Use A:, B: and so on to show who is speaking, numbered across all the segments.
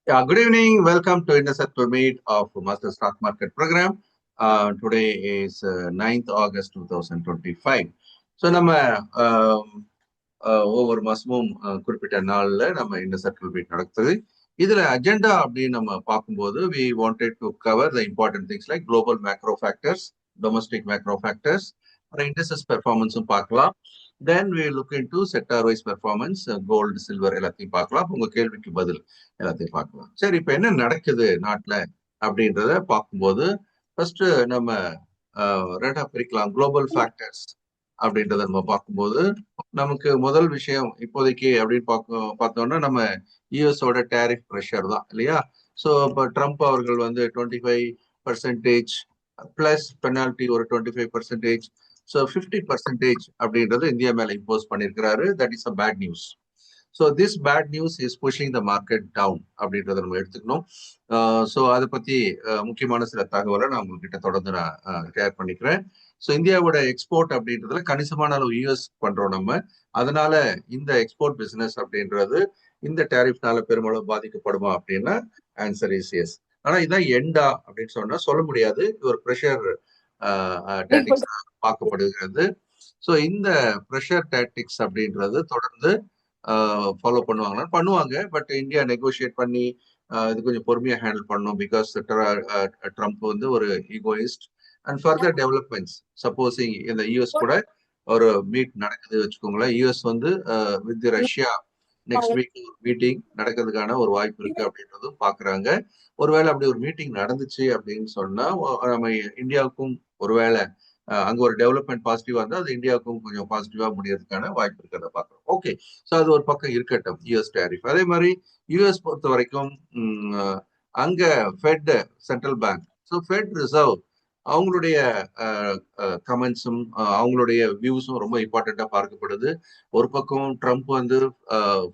A: Yeah, good evening. Welcome to Intercept to Meet of Master Stock Market Program. Today is 9th August 2025. So, நம்ம ஒவ்வொரு மாசமும் குறிப்பிட்ட நாள்ல நம்ம இன்டர்செப்ட் மீட் நடக்குது. இதுல அஜெண்டா அப்படின்னு நம்ம பார்க்கும்போது we wanted to cover the important things like global macro factors, domestic macro factors, அப்புறம் இண்டஸ்ட்ரீஸ் பெர்ஃபார்மன்ஸும் பார்க்கலாம். Then we look into sector wise performance, gold silver எல்லாத்தையும் பார்க்கலாம். உங்க கேள்விக்கு பதில் எல்லாத்தையும் பார்க்கலாம். சரி, இப்ப என்ன நடக்குது நாட்டுல அப்படின்றத பார்க்கும்போது ஃபர்ஸ்ட் நம்ம ரெண்டா பிரிக்கலாம். குளோபல் ஃபேக்டர்ஸ் அப்படின்றத நம்ம பார்க்கும்போது நமக்கு முதல் விஷயம் இப்போதைக்கு அப்படின்னு பார்த்தோம்னா நம்ம யூஎஸோட டேரிஃப் ப்ரெஷர் தான் இல்லையா. ஸோ இப்போ ட்ரம்ப் அவர்கள் வந்து 25% பிளஸ் பெனால்டி ஒரு 25%, ஸோ 50% அப்படின்றது இந்தியா மேல இம்போஸ் பண்ணியிருக்கிறாரு. That is a bad news. So this bad news is pushing the market down அப்படின்றத நம்ம எடுத்துக்கணும். ஸோ அதை பத்தி முக்கியமான சில தகவலை நான் உங்ககிட்ட தொடர்ந்து நான் ஷேர் பண்ணிக்கிறேன். ஸோ இந்தியாவோட எக்ஸ்போர்ட் அப்படின்றதுல கணிசமான அளவு யூஎஸ் பண்றோம் நம்ம. அதனால இந்த எக்ஸ்போர்ட் பிசினஸ் அப்படின்றது இந்த டேரிஃப்னால பெருமளவு பாதிக்கப்படுமா அப்படின்னா ஆன்சர் இஸ் எஸ். ஆனா இதான் எண்டா அப்படின்னு சொன்னா சொல்ல முடியாது. இது ஒரு ப்ரெஷர் டாக்டிக்ஸ் பார்க்கப்படுகிறது. ஸோ இந்த ப்ரெஷர் டாக்டிக்ஸ் அப்படின்றது தொடர்ந்து ஃபாலோ பண்ணுவாங்க. பட் இந்தியா நெகோசியேட் பண்ணி இது கொஞ்சம் பொறுமையா ஹேண்டில் பண்ணணும். பிகாஸ் ட்ரம்ப் வந்து ஒரு egoist. And further developments supposing இந்த யூஎஸ் கூட ஒரு மீட் நடக்குது வச்சுக்கோங்களேன். யூஎஸ் வந்து வித் ரஷ்யா நெக்ஸ்ட் வீக் ஒரு மீட்டிங் நடக்கிறதுக்கான ஒரு வாய்ப்பு இருக்கு அப்படின்றதும் பாக்குறாங்க. ஒருவேளை அப்படி ஒரு மீட்டிங் நடந்துச்சு அப்படின்னு சொன்னா நம்ம இந்தியாவுக்கும் ஒருவேளை அங்க ஒரு டெவலப்மெண்ட் பாசிட்டிவா இருந்தா அது இந்தியாவுக்கும் கொஞ்சம் பாசிட்டிவா முடியறதுக்கான வாய்ப்பு இருக்கிறத பாக்குறோம். ஓகே, ஸோ அது ஒரு பக்கம் இருக்கட்டும் யூஎஸ் டேரிஃப். அதே மாதிரி யூஎஸ் பொறுத்த வரைக்கும் அங்க fed central bank, so fed reserve அவங்களுடைய கமெண்ட்ஸும் அவங்களுடைய வியூஸும் ரொம்ப இம்பார்ட்டண்டா பார்க்கப்படுது. ஒரு பக்கம் ட்ரம்ப் வந்து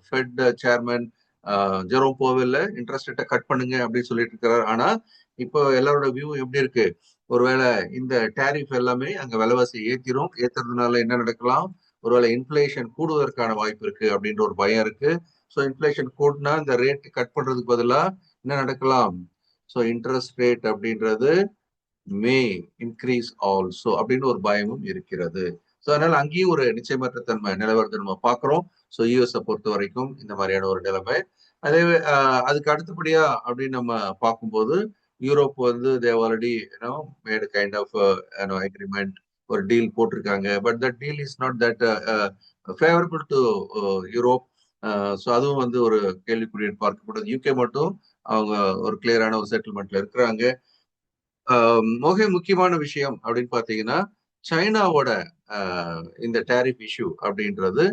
A: ஃபெட் சேர்மன் ஜெரோம் போவெல்ல இன்ட்ரெஸ்ட் ரேட்டை கட் பண்ணுங்க அப்படின்னு சொல்லிட்டு இருக்கிறார். ஆனா இப்போ எல்லாரோட வியூ எப்படி இருக்கு, ஒருவேளை இந்த டேரிஃப் எல்லாமே அங்க விலைவாசி ஏத்துறதுனால என்ன நடக்கலாம், ஒருவேளை இன்ஃபிளேஷன் கூடுவதற்கான வாய்ப்பு இருக்கு அப்படின்ற ஒரு பயம் இருக்கு. ஸோ இன்ஃபிளேஷன் கூடுனா இந்த ரேட் கட் பண்றதுக்கு பதிலாக என்ன நடக்கலாம், ஸோ இன்ட்ரெஸ்ட் ரேட் அப்படின்றது மே இன்க்ரீஸ் ஆல்சோ அப்படின்னு ஒரு பயமும் இருக்கிறது. ஸோ அதனால அங்கேயும் ஒரு நிச்சயமற்ற தன்மை நிலவரத்தை நம்ம பார்க்குறோம். ஸோ யூஎஸ்ஐ பொறுத்த வரைக்கும் இந்த மாதிரியான ஒரு நிலைமை. அதே அதுக்கு அடுத்தபடியா அப்படின்னு நம்ம பார்க்கும்போது யூரோப் வந்து they already made kind of agreement, ஒரு டீல் போட்டிருக்காங்க. But that deal is not that favourable to Europe. So அதுவும் வந்து ஒரு கேள்விக்குரிய பார்க்கப்படுது. யூகே மட்டும் அவங்க ஒரு கிளியரான ஒரு செட்டில்மெண்ட்ல இருக்கிறாங்க. முக்கியமான விஷயம் அப்படின்னு பாத்தீங்கன்னா சைனாவோட இந்த டேரிஃப் இஷ்யூ அப்படின்றது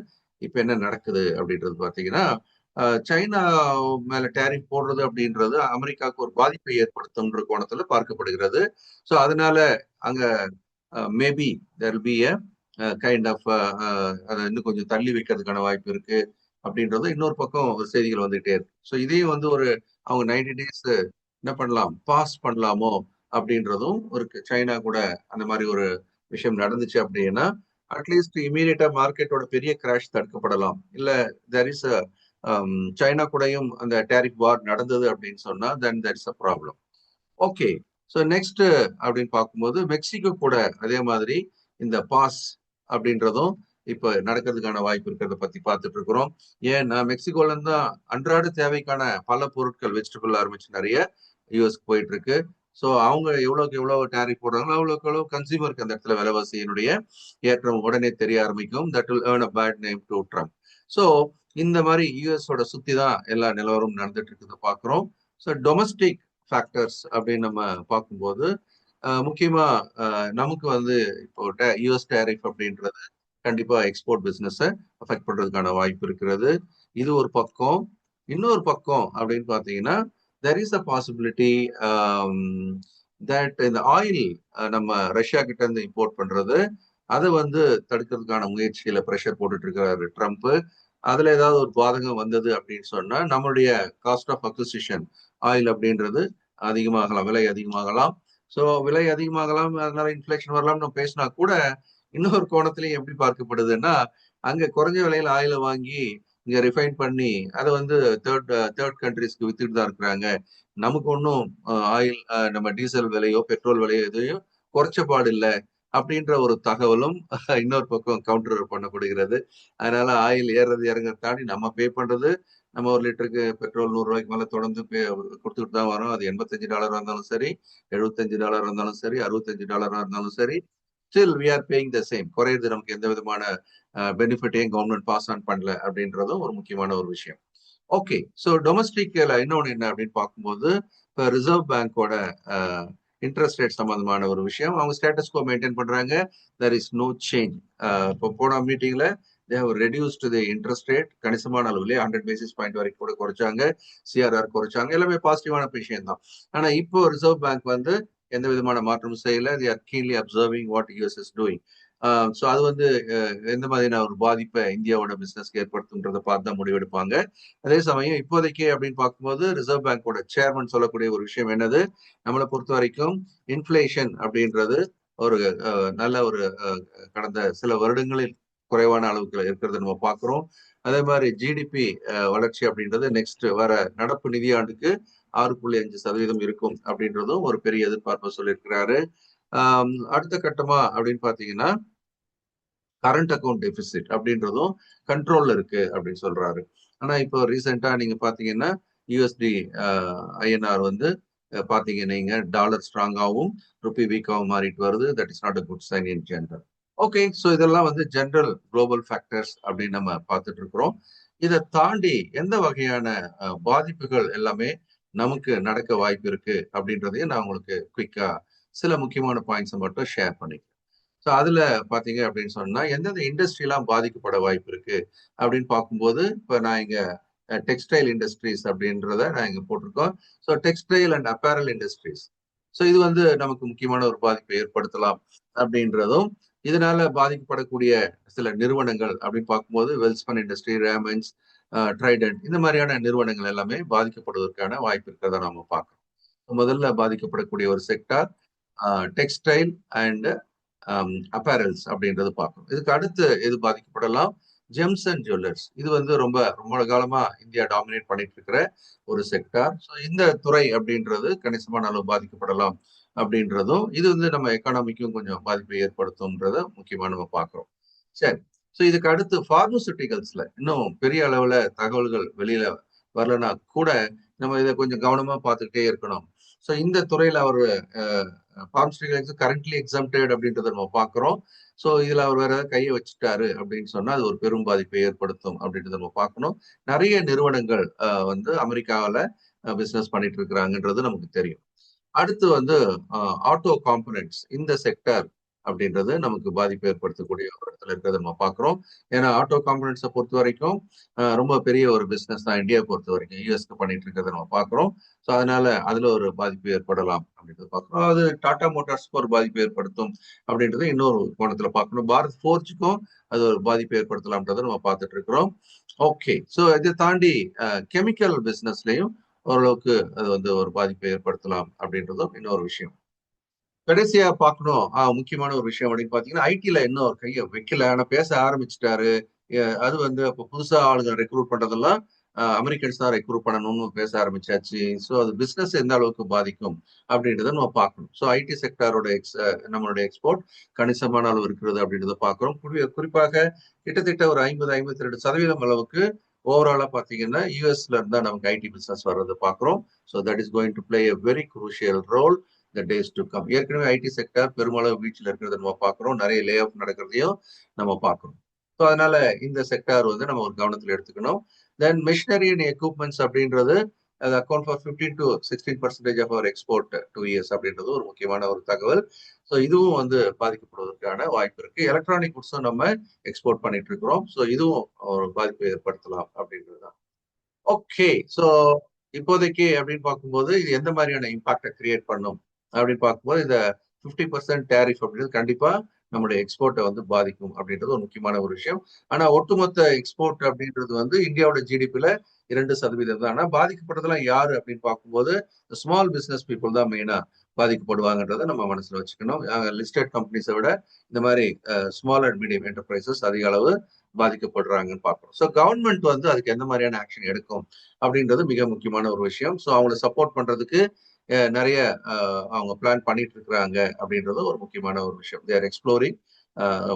A: இப்ப என்ன நடக்குது அப்படின்றது பாத்தீங்கன்னா சைனா மேல டேரிஃப் போடுறது அப்படின்றது அமெரிக்காவுக்கு ஒரு பாதிப்பை ஏற்படுத்தும்ன்ற கோணத்துல பார்க்கப்படுகிறது. ஸோ அதனால அங்க maybe there be a kind of அதை இன்னும் கொஞ்சம் தள்ளி வைக்கிறதுக்கான வாய்ப்பு இருக்கு அப்படின்றது இன்னொரு பக்கம் செய்திகள் வந்துகிட்டே இருக்கு. ஸோ இதையும் வந்து ஒரு அவங்க 90 days என்ன பண்ணலாம், பாஸ் பண்ணலாமோ அப்படின்றதும் ஒரு சைனா கூட அந்த மாதிரி ஒரு விஷயம் நடந்துச்சு அப்படின்னா அட்லீஸ்ட் இமீடியட்டா மார்க்கெட்டோட பெரிய கிராஷ் தடுக்கப்படலாம். இல்ல தேர் இஸ் சைனா கூடயும் அந்த டேரிஃப் வார் நடந்தது அப்படின்னு சொன்னா then there is a problem. Okay, so next அப்படின்னு பார்க்கும்போது மெக்சிகோ கூட அதே மாதிரி இந்த பாஸ் அப்படின்றதும் இப்ப நடக்கிறதுக்கான வாய்ப்பு இருக்கிறத பத்தி பார்த்துட்டு இருக்கிறோம். ஏன்னா மெக்சிகோல இருந்து தான் அன்றாட தேவைக்கான பல பொருட்கள் வெஜிடபிள் ஆரம்பிச்சு நிறைய யூஎஸ்க்கு போயிட்டு இருக்கு. ஸோ அவங்க எவ்வளவுக்கு எவ்வளவு டேரிஃப் போடுறாங்களோ அவ்வளவுக்கு எவ்வளவு கன்சியூமருக்கு அந்த இடத்துல விலைவாசியினுடைய ஏற்றம் உடனே தெரிய ஆரம்பிக்கும். That will earn a bad name to Trump. So இந்த மாதிரி யூஎஸோட சுத்தி தான் எல்லா நிலவரம் நடந்துட்டு இருக்கிறத பாக்குறோம். ஸோ டொமஸ்டிக் ஃபேக்டர்ஸ் அப்படின்னு நம்ம பார்க்கும்போது முக்கியமா நமக்கு வந்து இப்போ யூஎஸ் டேரிஃப் அப்படின்றது கண்டிப்பா எக்ஸ்போர்ட் பிசினஸை அஃபெக்ட் பண்றதுக்கான வாய்ப்பு இருக்கிறது. இது ஒரு பக்கம். இன்னொரு பக்கம் அப்படின்னு பாத்தீங்கன்னா there is a possibility that இந்த ஆயில் நம்ம ரஷ்யா கிட்ட இருந்து இம்போர்ட் பண்றது அதை வந்து தடுக்கிறதுக்கான முயற்சியில ப்ரெஷர் போட்டுட்டு இருக்கிறாரு ட்ரம்ப். அதுல ஏதாவது ஒரு பாதகம் வந்தது அப்படின்னு சொன்னா நம்மளுடைய காஸ்ட் ஆஃப் அக்விசிஷன் ஆயில் அப்படின்றது அதிகமாகலாம், விலை அதிகமாகலாம். ஸோ விலை அதிகமாகலாம், அதனால இன்ஃபிளேஷன் வரலாம் நம்ம பேசினா கூட இன்னொரு கோணத்திலையும் எப்படி பார்க்கப்படுதுன்னா அங்க குறைஞ்ச விலையில ஆயில வாங்கி இங்க ரிஃபைன் பண்ணி அதை வந்து தேர்ட் கண்ட்ரிஸ்க்கு வித்துட்டு தான் இருக்கிறாங்க. நமக்கு ஒன்றும் ஆயில் நம்ம டீசல் விலையோ பெட்ரோல் விலையோ எதையும் குறைச்ச பாடு இல்லை அப்படின்ற ஒரு தகவலும் இன்னொரு பக்கம் கவுண்டர் பண்ணப்படுகிறது. அதனால ஆயில் ஏறது இறங்க தாண்டி நம்ம பே பண்றது, நம்ம ஒரு லிட்டருக்கு பெட்ரோல் $100 மேல தொடர்ந்து கொடுத்துட்டு தான் வரோம். அது $85 இருந்தாலும் சரி, $75 இருந்தாலும் சரி, $65 இருந்தாலும் சரி, still we are paying the same. குறையுது, நமக்கு எந்த விதமான பெனிஃபிட்டையும் கவர்மெண்ட் பாஸ் ஆன் பண்ணல அப்படின்றதும் ஒரு முக்கியமான ஒரு விஷயம். ஓகே, ஸோ டொமஸ்டிக்ல இன்னொன்று என்ன அப்படின்னு பார்க்கும்போது, இப்போ ரிசர்வ் பேங்கோட இன்ட்ரெஸ்ட் ரேட் சம்பந்தமான ஒரு விஷயம், அவங்க ஸ்டேட்டஸ் கோ மெயின்டைன் பண்றாங்க. There is no change. இப்போ போன மீட்டிங்ல they have reduced the interest rate கணிசமான அளவுல 100 பேசிஸ் பாயிண்ட் வரைக்கும் கூட குறைச்சாங்க. சிஆர்ஆர் குறைச்சாங்க. எல்லாமே பாசிட்டிவான விஷயம் தான். ஆனா இப்போ ரிசர்வ் பேங்க் வந்து எந்த விதமான மாற்றமும் செய்யல. they are keenly observing what US is doing. So அது வந்து எந்த மாதிரியான ஒரு பாதிப்பை இந்தியாவோட பிசினஸ்க்கு ஏற்படுத்துன்றதை பார்த்து தான் முடிவெடுப்பாங்க. அதே சமயம் இப்போதைக்கு அப்படின்னு பார்க்கும்போது ரிசர்வ் பேங்கோட சேர்மன் சொல்லக்கூடிய ஒரு விஷயம் என்னது, நம்மளை பொறுத்த வரைக்கும் இன்ஃபிளேஷன் அப்படின்றது ஒரு நல்ல ஒரு கடந்த சில வருடங்களில் குறைவான அளவுக்கு இருக்கிறத நம்ம பார்க்கிறோம். அதே மாதிரி ஜிடிபி வளர்ச்சி அப்படின்றது நெக்ஸ்ட் வர நடப்பு நிதியாண்டுக்கு 6.5% இருக்கும் அப்படின்றதும் ஒரு பெரிய எதிர்பார்ப்பை சொல்லியிருக்கிறாரு. அடுத்த கட்டமா அப்படின்னு பாத்தீங்கன்னா கரண்ட் அக்கௌண்ட் டெபிசிட் அப்படின்றதும் கண்ட்ரோல்ல இருக்கு அப்படின்னு சொல்றாரு. ஆனா இப்போ ரீசெண்டா நீங்க பாத்தீங்கன்னா யூஎஸ்டி ஐஎன்ஆர் வந்து பாத்தீங்க நீங்க டாலர் ஸ்ட்ராங்காகவும் ருபி வீக்காகவும் மாறிட்டு வருது. That is not a good sign in general. Okay, so இதெல்லாம் வந்து ஜெனரல் குளோபல் ஃபேக்டர்ஸ் அப்படின்னு நம்ம பார்த்துட்டு இருக்கிறோம். இதை தாண்டி எந்த வகையான பாதிப்புகள் எல்லாமே நமக்கு நடக்க வாய்ப்பு இருக்கு அப்படின்றதையும் நான் உங்களுக்கு குயிக்கா சில முக்கியமான பாயிண்ட்ஸை மட்டும் ஷேர் பண்ணிக்கிறேன். ஸோ அதுல பாத்தீங்க அப்படின்னு சொன்னா எந்தெந்த இண்டஸ்ட்ரியெல்லாம் பாதிக்கப்பட வாய்ப்பு இருக்கு அப்படின்னு பார்க்கும்போது, இப்போ நான் இங்க டெக்ஸ்டைல் இண்டஸ்ட்ரீஸ் அப்படின்றத நான் இங்க போட்டிருக்கோம். So textile and apparel industries, so இது வந்து நமக்கு முக்கியமான ஒரு பாதிப்பை ஏற்படுத்தலாம் அப்படின்றதும், இதனால பாதிக்கப்படக்கூடிய சில நிறுவனங்கள் அப்படின்னு பார்க்கும்போது வெல்ஸ்பன் இண்டஸ்ட்ரி, ரேமன்ஸ், ட்ரைடன்ட், இந்த மாதிரியான நிறுவனங்கள் எல்லாமே பாதிக்கப்படுவதற்கான வாய்ப்பு இருக்கிறத நம்ம பார்க்கறோம். முதல்ல பாதிக்கப்படக்கூடிய ஒரு செக்டார் டெக்ஸ்டைல் அண்ட் அப்பேரல்ஸ் அப்படின்றது பார்க்கணும். இதுக்கு அடுத்து எது பாதிக்கப்படலாம், ஜெம்ஸ் அண்ட் ஜுவல்லர்ஸ். இது வந்து ரொம்ப ரொம்ப காலமா இந்தியா டாமினேட் பண்ணிட்டு இருக்கிற ஒரு செக்டார். ஸோ இந்த துறை அப்படின்றது கணிசமான அளவு பாதிக்கப்படலாம் அப்படின்றதும், இது வந்து நம்ம எக்கானமிக்கும் கொஞ்சம் பாதிப்பை ஏற்படுத்தும்ன்றத முக்கியமா நம்ம பார்க்கிறோம். சரி, ஸோ இதுக்கு அடுத்து பார்மசூட்டிகல்ஸ்ல இன்னும் பெரிய அளவுல தகவல்கள் வெளியில வரலன்னா கூட நம்ம இதை கொஞ்சம் கவனமா பார்த்துக்கிட்டே இருக்கணும். ஸோ இந்த துறையில அவர் பார்மசூட்டிகல்ஸ் கரண்ட்லி எக்ஸம்டட் அப்படின்றத நம்ம பார்க்கிறோம். ஸோ இதுல அவர் வேற கையை வச்சுட்டாரு அப்படின்னு சொன்னா அது ஒரு பெரும் பாதிப்பை ஏற்படுத்தும் அப்படின்றத நம்ம பார்க்கணும். நிறைய நிறுவனங்கள் வந்து அமெரிக்காவில பிசினஸ் பண்ணிட்டு இருக்கிறாங்கன்றது நமக்கு தெரியும். அடுத்து வந்து ஆட்டோ காம்பனன்ட்ஸ், இந்த செக்டர் அப்படின்றது நமக்கு பாதிப்பு ஏற்படுத்தக்கூடிய ஒரு இடத்துல இருக்கிறத நம்ம பார்க்கிறோம். ஏன்னா ஆட்டோ காம்பனன்ட்ஸை பொறுத்த வரைக்கும் ரொம்ப பெரிய ஒரு பிசினஸ் தான் இந்தியாவை பொறுத்த வரைக்கும், யூஎஸ்க்கு பண்ணிட்டு இருக்கிறத நம்ம பார்க்கிறோம். ஸோ அதனால அதுல ஒரு பாதிப்பு ஏற்படலாம் அப்படின்றத பார்க்கிறோம். அது டாடா மோட்டார்ஸ்க்கு ஒரு பாதிப்பு ஏற்படுத்தும் அப்படின்றத இன்னொரு கோணத்துல பார்க்கணும். பாரத் ஃபோர்ஜுக்கும் அது ஒரு பாதிப்பு ஏற்படுத்தலாம்ன்றதை நம்ம பார்த்துட்டு இருக்கிறோம். ஓகே, ஸோ இதை தாண்டி கெமிக்கல் பிசினஸ்லயும் ஓரளவுக்கு அது வந்து ஒரு பாதிப்பை ஏற்படுத்தலாம் அப்படின்றதும் இன்னொரு விஷயம். கடைசியா பார்க்கணும் முக்கியமான ஒரு விஷயம் அப்படின்னு பாத்தீங்கன்னா, ஐடில இன்னும் ஒரு கையை வைக்கல, ஆனா பேச ஆரம்பிச்சுட்டாரு. அது வந்து அப்போ புதுசா ஆளுங்க ரெக்ரூட் பண்றதெல்லாம் அமெரிக்கன்ஸ் தான் ரெக்ரூட் பண்ணணும்னு பேச ஆரம்பிச்சாச்சு. ஸோ அது பிசினஸ் எந்த அளவுக்கு பாதிக்கும் அப்படின்றத நம்ம பார்க்கணும். ஸோ ஐடி செக்டாரோட நம்மளுடைய எக்ஸ்போர்ட் கணிசமான அளவு இருக்கிறது அப்படின்றத பார்க்கிறோம். குறிப்பாக கிட்டத்தட்ட ஒரு 50-52% அளவுக்கு ஓவராலா பாத்தீங்கன்னா யூஎஸ்ல இருந்தா நமக்கு ஐடி பிசினஸ் வர்றது பார்க்கிறோம். So that is going to play a very crucial role the days to come. ஏற்கனவே ஐடி செக்டர் பெருமளவு வீழ்ச்சியில் இருக்கிறத நம்ம பார்க்கிறோம். நிறைய லே ஆஃப் நடக்கிறதையும் நம்ம பார்க்கிறோம். ஸோ அதனால இந்த செக்டார் வந்து நம்ம ஒரு கவனத்தில் எடுத்துக்கணும். தென் மிஷினரி அண்ட் எக்யூப்மெண்ட்ஸ் அப்படின்றது அது account for 15-16% of our export 2 years அப்படின்றது ஒரு முக்கியமான ஒரு தகவல். ஸோ இதுவும் வந்து பாதிக்கப்படுவதற்கான வாய்ப்பு இருக்கு. எலக்ட்ரானிக் குட்ஸும் நம்ம எக்ஸ்போர்ட் பண்ணிட்டு இருக்கிறோம். ஸோ இதுவும் ஒரு பாதிப்பை ஏற்படுத்தலாம் அப்படின்றது தான். ஓகே, ஸோ இப்போதைக்கு அப்படின்னு பார்க்கும்போது இது எந்த மாதிரியான இம்பாக்டை கிரியேட் பண்ணும் அப்படின்னு பார்க்கும்போது இந்த 50% டேரிஃப் அப்படின்றது கண்டிப்பா நம்மளுடைய எக்ஸ்போர்ட்டை வந்து பாதிக்கும் அப்படின்றது ஒரு முக்கியமான ஒரு விஷயம். ஆனா ஒட்டுமொத்த எக்ஸ்போர்ட் அப்படின்றது வந்து இந்தியாவோட ஜிடிபில 2% தான். ஆனா பாதிக்கப்படுறதுலாம் யாரு அப்படின்னு பார்க்கும்போது ஸ்மால் பிசினஸ் பீப்புள் தான் மெயினா பாதிக்கப்படுவாங்கன்றதை நம்ம மனசுல வச்சுக்கணும். லிஸ்டட் கம்பெனிஸை விட இந்த மாதிரி ஸ்மால் அண்ட் மீடியம் என்டர்பிரைசஸ் அதிக அளவு பாதிக்கப்படுறாங்கன்னு பார்க்கணும். ஸோ கவர்மெண்ட் வந்து அதுக்கு எந்த மாதிரியான ஆக்ஷன் எடுக்கும் அப்படின்றது மிக முக்கியமான ஒரு விஷயம். ஸோ அவங்களை சப்போர்ட் பண்றதுக்கு நிறைய அவங்க பிளான் பண்ணிட்டு இருக்கிறாங்க அப்படின்றது ஒரு முக்கியமான ஒரு விஷயம். They're exploring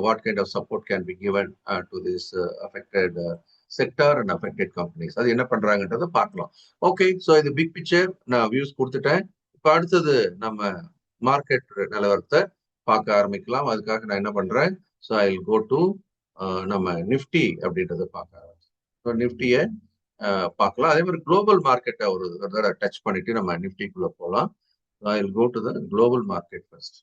A: what kind of support can be given to this affected sector and affected companies. அது என்ன பண்றாங்கன்றதை பார்க்கலாம். ஓகே, ஸோ இது பிக் பிக்சர் நான் வியூஸ் கொடுத்துட்டேன். இப்போ அடுத்தது நம்ம மார்க்கெட் நிலவரத்தை பார்க்க ஆரம்பிக்கலாம். அதுக்காக நான் என்ன பண்றேன், so I will go to நம்ம நிஃப்டி அப்படின்றத பார்க்க ஆரம்பிச்சோம். நிஃப்டியை பார்க்கலாம். அதே மாதிரி குளோபல் மார்க்கெட்டை ஒரு தடவை டச் பண்ணிட்டு நம்ம நிஃப்டிக்குள்ள போகலாம். I will go to the global market first.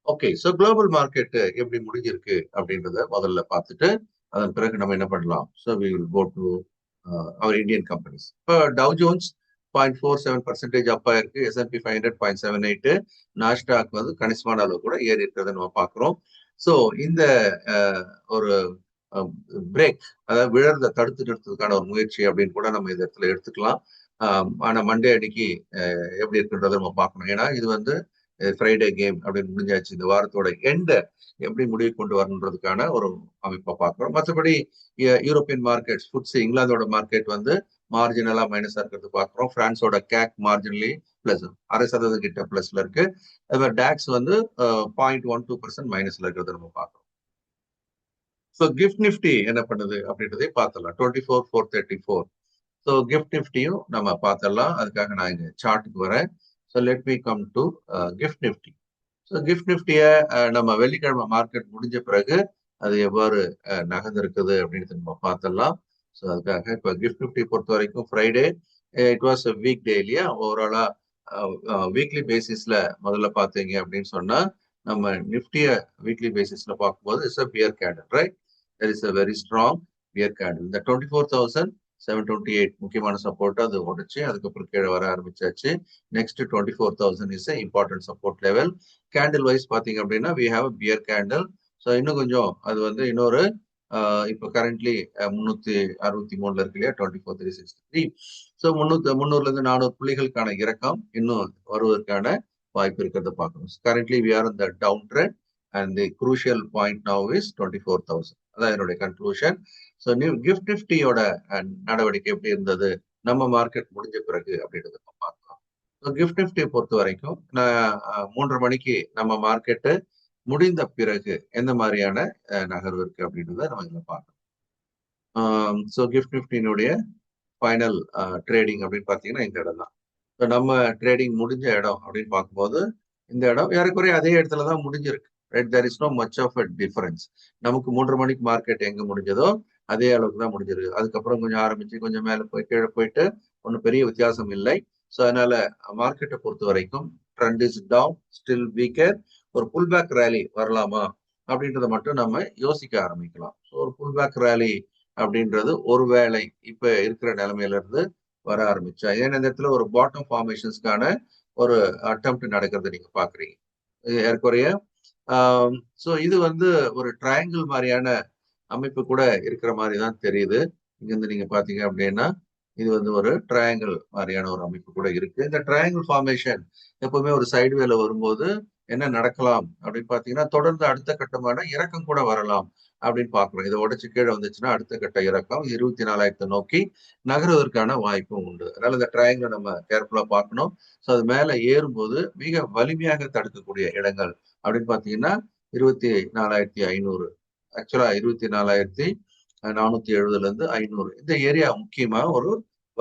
A: Okay, so global market எப்படி முடிஞ்சிருக்கு அப்படின்றத முதல்ல பார்த்துட்டு அதன் பிறகு நம்ம என்ன பண்ணலாம். So we will go to our Indian companies. இப்போ டவ் ஜோன்ஸ் 0.47% அப்பா இருக்கு. S&P 500 0.78. நாஸ்டாக் வந்து கணிசமான அளவு கூட ஏறி இருக்கிறத நம்ம பார்க்கிறோம். ஸோ இந்த ஒரு பிரேக், அதாவது விழறத தடுத்து நிறுத்துறதுக்கான ஒரு முயற்சி அப்படின்னு கூட நம்ம இந்த இடத்துல எடுத்துக்கலாம். ஆனா மண்டே அன்னைக்கு எப்படி இருக்குன்றத நம்ம பார்க்கணும். ஏன்னா இது வந்து ஃப்ரைடே கேம் அப்படின்னு முடிஞ்சாச்சு. இந்த வாரத்தோட எண்ட எப்படி முடிவு கொண்டு வரணுன்றதுக்கான ஒரு அமைப்பை பார்க்கிறோம். மற்றபடி யூரோப்பியன் மார்க்கெட், FTSE இங்கிலாந்தோட மார்க்கெட் வந்து மார்ஜினலா மைனஸா இருக்கிறது பார்க்கிறோம். பிரான்ஸோட கேக் மார்ஜினலி பிளஸ் 0.5% கிட்ட பிளஸ்ல இருக்கு. அது மாதிரி டாக்ஸ் வந்து 0.12% மைனஸ்ல இருக்கிறத நம்ம பார்க்கிறோம். ஸோ கிஃப்ட் நிஃப்டி என்ன பண்ணுது அப்படின்றதை பார்த்துடலாம். 24,434. ஸோ கிஃப்ட் நிஃப்டியும் நம்ம பார்த்துடலாம். அதுக்காக நான் இங்க சார்ட்டுக்கு வரேன். So let me come to Gift Nifty. So Gift நிஃப்டியை நம்ம வெள்ளிக்கிழமை மார்க்கெட் முடிஞ்ச பிறகு அது எவ்வாறு நகர்ந்திருக்குது அப்படின்னு நம்ம பார்த்துடலாம். ஸோ அதுக்காக இப்போ கிஃப்ட் நிஃப்டி பொறுத்த வரைக்கும் Friday it was a week day இல்லையா. ஓவராலா வீக்லி பேசிஸ்ல முதல்ல பார்த்தீங்க அப்படின்னு சொன்னா நம்ம நிஃப்டியை வீக்லி பேசிஸ்ல பார்க்கும்போது it's a bear candle, right? there is a very strong bear candle. இந்த 24,728 முக்கியமான சப்போர்ட் அது உடைச்சு அதுக்கப்புறம் கீழே வர ஆரம்பிச்சாச்சு. Next 24,000 is important support level. Candle wise பாத்தீங்க அப்படின்னா we have a bear candle. So இன்னும் கொஞ்சம் அது வந்து இன்னொரு இப்போ கரண்ட்லி 363 இருக்கு இல்லையா, 24,363. ஸோ 300ல இருந்து 400 புள்ளிகளுக்கான இறக்கம் இன்னும் வருவதற்கான வாய்ப்பு இருக்கிறத பார்க்கணும். Currently we are in the down trend and the crucial point now is 24,000. அதான் என்னுடைய கன்க்ளூஷன். ஸோ கிஃப்ட் நிஃப்டியோட நடவடிக்கை எப்படி இருந்தது நம்ம மார்க்கெட் முடிஞ்ச பிறகு அப்படின்றத நம்ம பார்க்கலாம். ஸோ கிஃப்ட் நிஃப்டியை பொறுத்த வரைக்கும் நான் 3:30 மணிக்கு நம்ம மார்க்கெட்டு முடிந்த பிறகு எந்த மாதிரியான நகர்வு இருக்கு அப்படின்றத நம்ம இதில் பார்க்கலாம். ஸோ கிஃப்ட் நிஃப்டியினுடைய ஃபைனல் ட்ரேடிங் அப்படின்னு பார்த்தீங்கன்னா இந்த இடம் தான். ஸோ நம்ம ட்ரேடிங் முடிஞ்ச இடம் அப்படின்னு பார்க்கும்போது இந்த இடம் ஏறக்குறைய அதே இடத்துல தான் முடிஞ்சிருக்கு. Right, there is no much of a difference. நமக்கு 3:30 மணிக்கு மார்க்கெட் எங்க முடிஞ்சதோ அதே அளவுக்கு தான் முடிஞ்சிருக்கு. அதுக்கப்புறம் கொஞ்சம் ஆரம்பிச்சு கொஞ்சம் மேலே போய் கீழே போயிட்டு ஒன்றும் பெரிய வித்தியாசம் இல்லை. ஸோ அதனால மார்க்கெட்டை பொறுத்த வரைக்கும் trend is down, still weaker. ஒரு புல் பேக் ரேலி வரலாமா அப்படின்றத மட்டும் நம்ம யோசிக்க ஆரம்பிக்கலாம். ஸோ ஒரு புல் பேக் ரேலி அப்படின்றது ஒருவேளை இப்ப இருக்கிற நிலைமையில இருந்து வர ஆரம்பிச்சா, ஏன்னா இந்த இடத்துல ஒரு பாட்டம் ஃபார்மேஷன்ஸ்க்கான ஒரு அட்டெம்ப்ட் நடக்கிறத நீங்க பாக்குறீங்க ஏற்குறைய. ஸோ இது வந்து ஒரு ட்ரையாங்கிள் மாதிரியான அமைப்பு கூட இருக்கிற மாதிரி தான் தெரியுது. இங்கிருந்து நீங்க பாத்தீங்க அப்படின்னா இது வந்து ஒரு ட்ரையாங்கிள் மாதிரியான ஒரு அமைப்பு கூட இருக்கு. இந்த ட்ரையாங்கிள் ஃபார்மேஷன் எப்பவுமே ஒரு சைடுவேல வரும்போது என்ன நடக்கலாம் அப்படின்னு பாத்தீங்கன்னா தொடர்ந்து அடுத்த கட்டமான இறக்கம் கூட வரலாம் அப்படின்னு பாக்குறோம். இதை உடைச்சு கீழே வந்துச்சுன்னா அடுத்த கட்ட இறக்கம் 24,000 நோக்கி நகர்வதற்கான வாய்ப்பும் உண்டு. அதனால இந்த ட்ரையாங்கிள் நம்ம கேர்ஃபுல்லா பார்க்கணும். ஸோ அது மேல ஏறும்போது மிக வலிமையாக தடுக்கக்கூடிய இடங்கள் அப்படின்னு பாத்தீங்கன்னா 24,500, ஆக்சுவலா 24,470 இருந்து 500 இந்த ஏரியா முக்கியமா ஒரு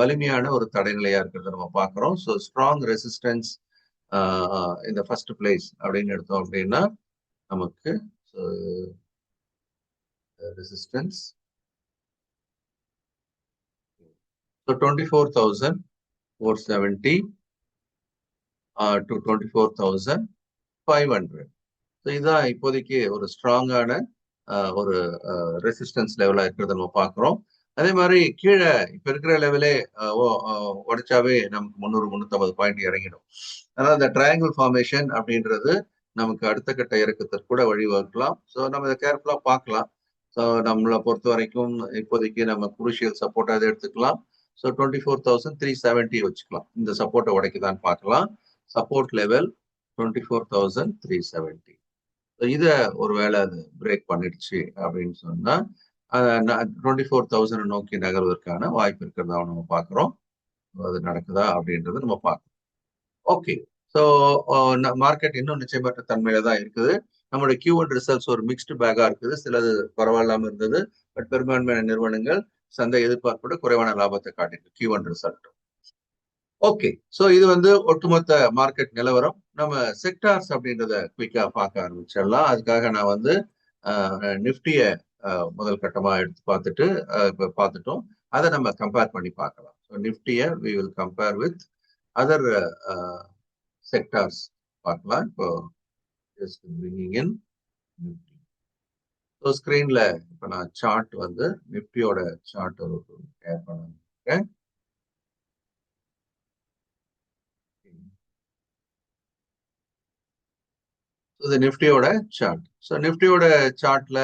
A: வலிமையான ஒரு தடைநிலையா இருக்கிறத நம்ம பாக்குறோம். ஸோ ஸ்ட்ராங் ரெசிஸ்டன்ஸ் இந்த ஃபர்ஸ்ட் பிளேஸ் அப்படின்னு எடுத்தோம் அப்படின்னா நமக்கு ரெசிஸ்டன்ஸ் 24,470 to 24,500. ஸோ இதுதான் இப்போதைக்கு ஒரு ஸ்ட்ராங்கான ஒரு ரெசிஸ்டன்ஸ் லெவலா இருக்கிறத நம்ம பார்க்குறோம். அதே மாதிரி கீழே இப்ப இருக்கிற லெவலே உடைச்சாவே நமக்கு 300-350 பாயிண்ட் இறங்கிடும். அதனால இந்த ட்ரையாங்கிள் ஃபார்மேஷன் அப்படின்றது நமக்கு அடுத்த கட்ட இறக்கத்திற்கு கூட வழிவகுக்கலாம். ஸோ நம்ம இதை கேர்ஃபுல்லா பார்க்கலாம். ஸோ நம்மளை பொறுத்த வரைக்கும் இப்போதைக்கு நம்ம குரூஷியல் சப்போர்ட்டா அதை எடுத்துக்கலாம். ஸோ 24,370 வச்சுக்கலாம். இந்த சப்போர்ட்டை உடைக்குதான்னு பார்க்கலாம். Support level 24,370. இதை ஒருவேளை அது பிரேக் பண்ணிடுச்சு அப்படின்னு சொன்னா 24,000 நோக்கி நகர்வதற்கான வாய்ப்பு இருக்கிறதா நம்ம பார்க்குறோம். அது நடக்குதா அப்படின்றது நம்ம பார்க்கணும். ஓகே. ஸோ மார்க்கெட் இன்னும் நிச்சயமற்ற தன்மையில தான் இருக்குது. நம்மளுடைய Q1 ரிசல்ட்ஸ் ஒரு மிக்ஸ்டு பேக்கா இருக்குது. சிலது பரவாயில்லாம இருந்தது. பட் பெரும்பான்மையான நிறுவனங்கள் சந்தை எதிர்பார்ப்போட குறைவான லாபத்தை காட்டிட்டு Q1 ரிசல்ட். ஓகே. ஸோ இது வந்து ஒட்டுமொத்த மார்க்கெட் நிலவரம். நம்ம செக்டார்ஸ் அப்படின்றத குயிக்கா பார்க்க ஆரம்பிச்சிடலாம். அதுக்காக நான் வந்து நிஃப்டிய முதல் கட்டமா எடுத்து பார்த்துட்டு இப்போ பார்த்துட்டோம். அதை நம்ம கம்பேர் பண்ணி பார்க்கலாம். ஸோ நிஃப்டிய we will compare with other sectors பார்க்கலாம். இப்போ just bringing in Nifty. So ஸ்க்ரீன்ல இப்போ நான் சார்ட் வந்து நிஃப்டியோட சார்ட் ஒரு ஷேர் பண்ணிருக்கேன். இது நிஃப்டியோட சார்ட். ஸோ நிஃப்டியோட சார்ட்ல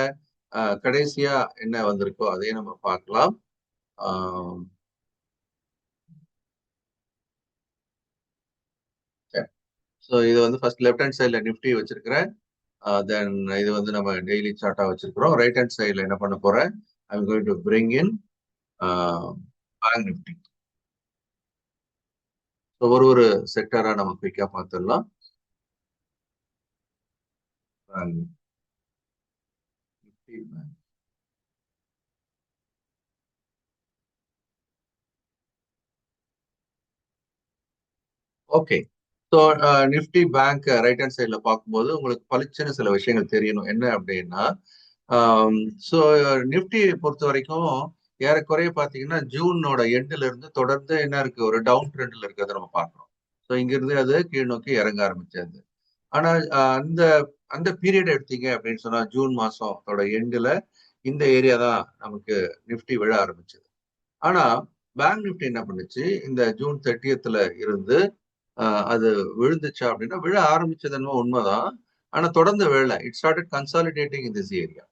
A: கடைசியா என்ன வந்திருக்கோ அதையும் நம்ம பார்க்கலாம். ஸோ இது வந்து ஃபர்ஸ்ட் லெஃப்ட் ஹேண்ட் சைட்ல நிஃப்டி வச்சிருக்கிறேன். தென் இது வந்து நம்ம டெய்லி சார்ட்டா வச்சிருக்கிறோம். ரைட் ஹேண்ட் சைட்ல என்ன பண்ண போறேன், I am going to bring in bank Nifty. So ஒரு செக்டரா நம்ம குயிக்கா பார்த்துடலாம். Nifty bank. Okay. So Nifty bank right hand சைட்ல பார்க்கும்போது உங்களுக்கு பளிச்சுன்னு சில விஷயங்கள் தெரியணும். என்ன அப்படின்னா ஸோ நிஃப்டியை பொறுத்த வரைக்கும் ஏறக்குறைய பார்த்தீங்கன்னா ஜூனோட எண்டில் இருந்து தொடர்ந்து என்ன இருக்கு, ஒரு டவுன் ட்ரெண்ட்ல இருக்கிறத நம்ம பார்க்குறோம். ஸோ இங்கிருந்து அது கீழ் நோக்கி இறங்க ஆரம்பிச்சது. ஆனால் அந்த அந்த பீரியட் எடுத்தீங்க அப்படின்னு சொன்னா ஜூன் மாசத்தோட எண்டில் இந்த ஏரியா தான் நமக்கு நிஃப்டி விழ ஆரம்பிச்சது. ஆனா பேங்க் நிஃப்டி என்ன பண்ணுச்சு, இந்த ஜூன் 30th இருந்து அது விழுந்துச்சா அப்படின்னா விழ ஆரம்பிச்சது என்னமோ உண்மைதான். ஆனா தொடர்ந்து விழல. It started consolidating in this area.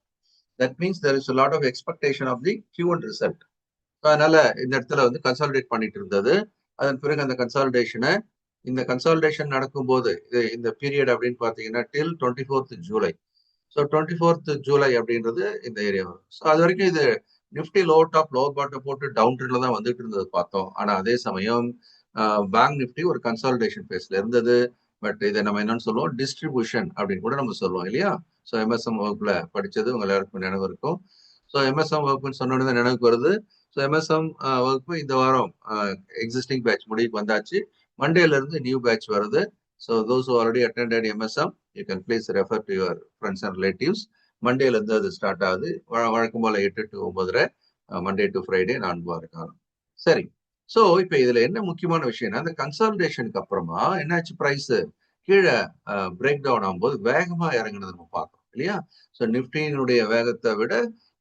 A: That means there is a lot of expectation of the Q1 result. அதனால இந்த இடத்துல வந்து கன்சாலிடேட் பண்ணிட்டு இருந்தது. அதன் பிறகு அந்த கன்சாலிடேஷன் நடக்கும்போது இந்த பீரியட் அப்படின்னு பாத்தீங்கன்னா டில் 24th July. So 24th July அப்படின்றது இந்த ஏரியா வரும். ஸோ அது வரைக்கும் இது Nifty low top low bottom போட்டு டவுன் ட்ரெண்ட்ல தான் வந்துட்டு இருந்தது பார்த்தோம். ஆனா அதே சமயம் பேங்க் நிஃப்டி ஒரு கன்சாலிடேஷன் பேஸ்ல இருந்தது. பட் இதை நம்ம என்னன்னு சொல்லுவோம், டிஸ்ட்ரிபியூஷன் அப்படின்னு கூட நம்ம சொல்லுவோம் இல்லையா. ஸோ எம்எஸ்எம் வகுப்புல படிச்சது உங்க எல்லாருக்கும் நினைவு இருக்கும். ஸோ எம்எஸ்எம் வகுப்புன்னு சொன்னோன்னு தான் நினைவுக்கு வருது. ஸோ எம்எஸ்எம் வகுப்பு இந்த வாரம் எக்ஸிஸ்டிங் பேட்ச் முடிவுக்கு வந்தாச்சு. மண்டேல இருந்து நியூ பேட்ச் வருது. So those already attended MSM you can please refer to your friends and relatives. மண்டேல இருந்து அது ஸ்டார்ட் ஆகுது. வழக்கம் போல 8 to 9, மண்டே டு ஃப்ரைடே 4 வார காலம். சரி. சோ இப்ப இதுல என்ன முக்கியமான விஷயம்னா, அந்த கன்சாலிடேஷனுக்கு அப்புறமா என்னாச்சு, பிரைஸ் கீழே பிரேக் டவுன் ஆகும்போது வேகமா இறங்குனது நம்ம பார்க்கணும் இல்லையா. ஸோ நிப்டியினுடைய வேகத்தை விட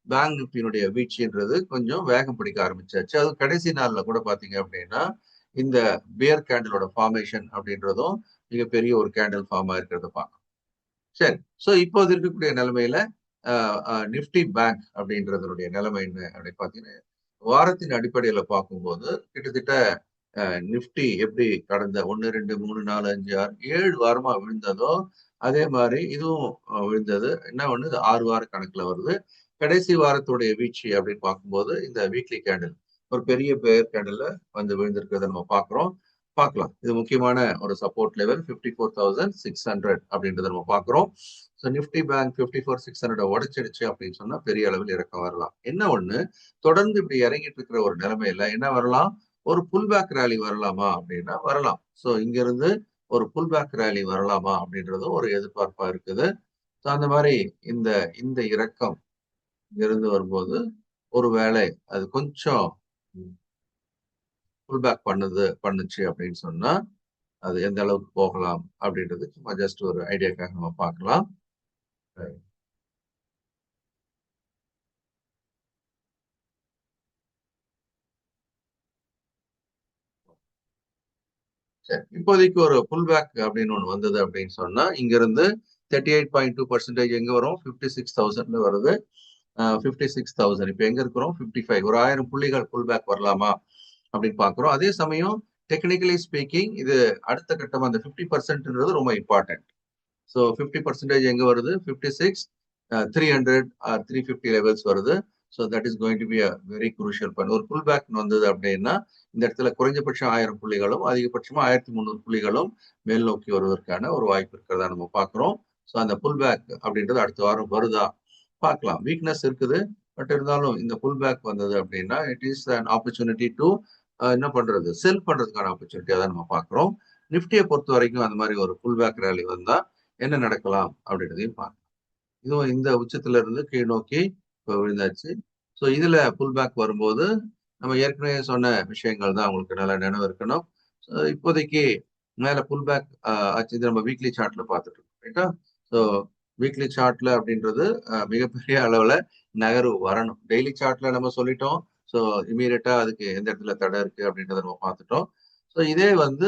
A: பேங்க் நிப்டியினுடைய வீழ்ச்சின்றது கொஞ்சம் வேகம் பிடிக்க ஆரம்பிச்சாச்சு. அது கடைசி நாள்ல கூட பாத்தீங்க அப்படின்னா இந்த பியர் கேண்டிலோட ஃபார்மேஷன் அப்படின்றதும் மிகப்பெரிய ஒரு கேண்டில் ஃபார்ம் இருக்கிறத பார்க்கணும். சரி. ஸோ இப்போது இருக்கக்கூடிய நிலைமையில நிப்டி பேங்க் அப்படின்றதனுடைய நிலைமை என்ன அப்படின்னு பாத்தீங்கன்னா, வாரத்தின் அடிப்படையில பார்க்கும்போது கிட்டத்தட்ட நிப்டி எப்படி கடந்த 1, 2, 3, 4, 5, 6, 7 வாரமா விழுந்ததோ அதே மாதிரி இதுவும் விழுந்தது. என்ன ஒண்ணு, 6 வார கணக்குல வருது. கடைசி வாரத்துடைய வீழ்ச்சி அப்படின்னு பார்க்கும்போது இந்த வீக்லி கேண்டில் ஒரு பெரிய பேர் கேண்டில்ல வந்து விழுந்திருக்கிறத நம்ம பார்க்கலாம். இது முக்கியமான ஒரு சப்போர்ட் லெவல் 54,600 அப்படின்றத நம்ம பார்க்கிறோம். ஸோ நிப்டி பேங்க் 54,600 உடைச்சிடுச்சு அப்படின்னு சொன்னா பெரிய அளவில் இறக்கம் வரலாம். என்ன ஒண்ணு, தொடர்ந்து இப்படி இறங்கிட்டு இருக்கிற ஒரு நிலைமையில என்ன வரலாம், ஒரு புல் பேக் ரேலி வரலாமா அப்படின்னா வரலாம். ஸோ இங்க இருந்து ஒரு புல் பேக் ரேலி வரலாமா அப்படின்றதும் ஒரு எதிர்பார்ப்பா இருக்குது. ஸோ அந்த மாதிரி இந்த இந்த இறக்கம் இருந்து வரும்போது ஒருவேளை அது கொஞ்சம் புல் பேக் பண்ணுச்சு அப்படின்னு சொன்னா அது எந்த அளவுக்கு போகலாம் அப்படின்றது சும்மா ஜஸ்ட் ஒரு ஐடியாக்காக நம்ம பார்க்கலாம். சரி, இப்போதைக்கு ஒரு புல் பேக் அப்படின்னு ஒண்ணு வந்தது அப்படின்னு சொன்னா இங்க இருந்து 38.2% எங்க வரும், 56,000 வருது. 56,000 இப்ப எங்க இருக்கிறோம், 55, ஒரு 1000 புள்ளிகள் புல் பேக் வரலாமா அப்படின்னு பாக்குறோம். அதே சமயம் டெக்னிக்கலி ஸ்பீக்கிங் இது அடுத்த கட்டமா அந்த 50%ன்றது ரொம்ப இம்பார்ட்டன்ட். ஸோ 50% எங்க வருது? 56, 300 ஆர் 350 லெவல்ஸ் வருது. So that is going to be a very crucial point. ஒரு புல் பேக் வந்தது அப்படின்னா இந்த இடத்துல குறைஞ்சபட்சம் 1000 புள்ளிகளும் அதிகபட்சமா 1300 புள்ளிகளும் மேல் நோக்கி வருவதற்கான ஒரு வாய்ப்பு இருக்கிறதா நம்ம பார்க்கிறோம். ஸோ அந்த புல் பேக் அப்படின்றது அடுத்த வாரம் வருதா பார்க்கலாம். வீக்னஸ் இருக்குது, பட் இருந்தாலும் இந்த புல் பேக் வந்தது அப்படின்னா it is an opportunity to என்ன பண்றது, செல் பண்றதுக்கான ஆப்பர்ச்சுனிட்டியா தான் நம்ம பார்க்கிறோம். நிப்டியை பொறுத்த வரைக்கும் அந்த மாதிரி ஒரு புல் பேக் ரேலி வந்தா என்ன நடக்கலாம் அப்படின்றதையும் பார்க்கலாம். இதுவும் இந்த உச்சத்துல இருந்து கீழ் நோக்கி விழுந்தாச்சு. ஸோ இதுல புல் பேக் வரும்போது நம்ம ஏற்கனவே சொன்ன விஷயங்கள் தான் உங்களுக்கு நல்லா நினைவு இருக்கணும். இப்போதைக்கு மேல புல் பேக் ஆச்சு. இது நம்ம வீக்லி சார்ட்ல பார்த்துட்டு இருக்கோம், ரைட்டா? ஸோ வீக்லி சார்ட்ல அப்படின்றது மிகப்பெரிய அளவுல நகர்வு வரணும். டெய்லி சார்ட்ல நம்ம சொல்லிட்டோம். ஸோ இமீடியட்டா அதுக்கு எந்த இடத்துல தடை இருக்கு அப்படின்றத நம்ம பார்த்துட்டோம். ஸோ இதே வந்து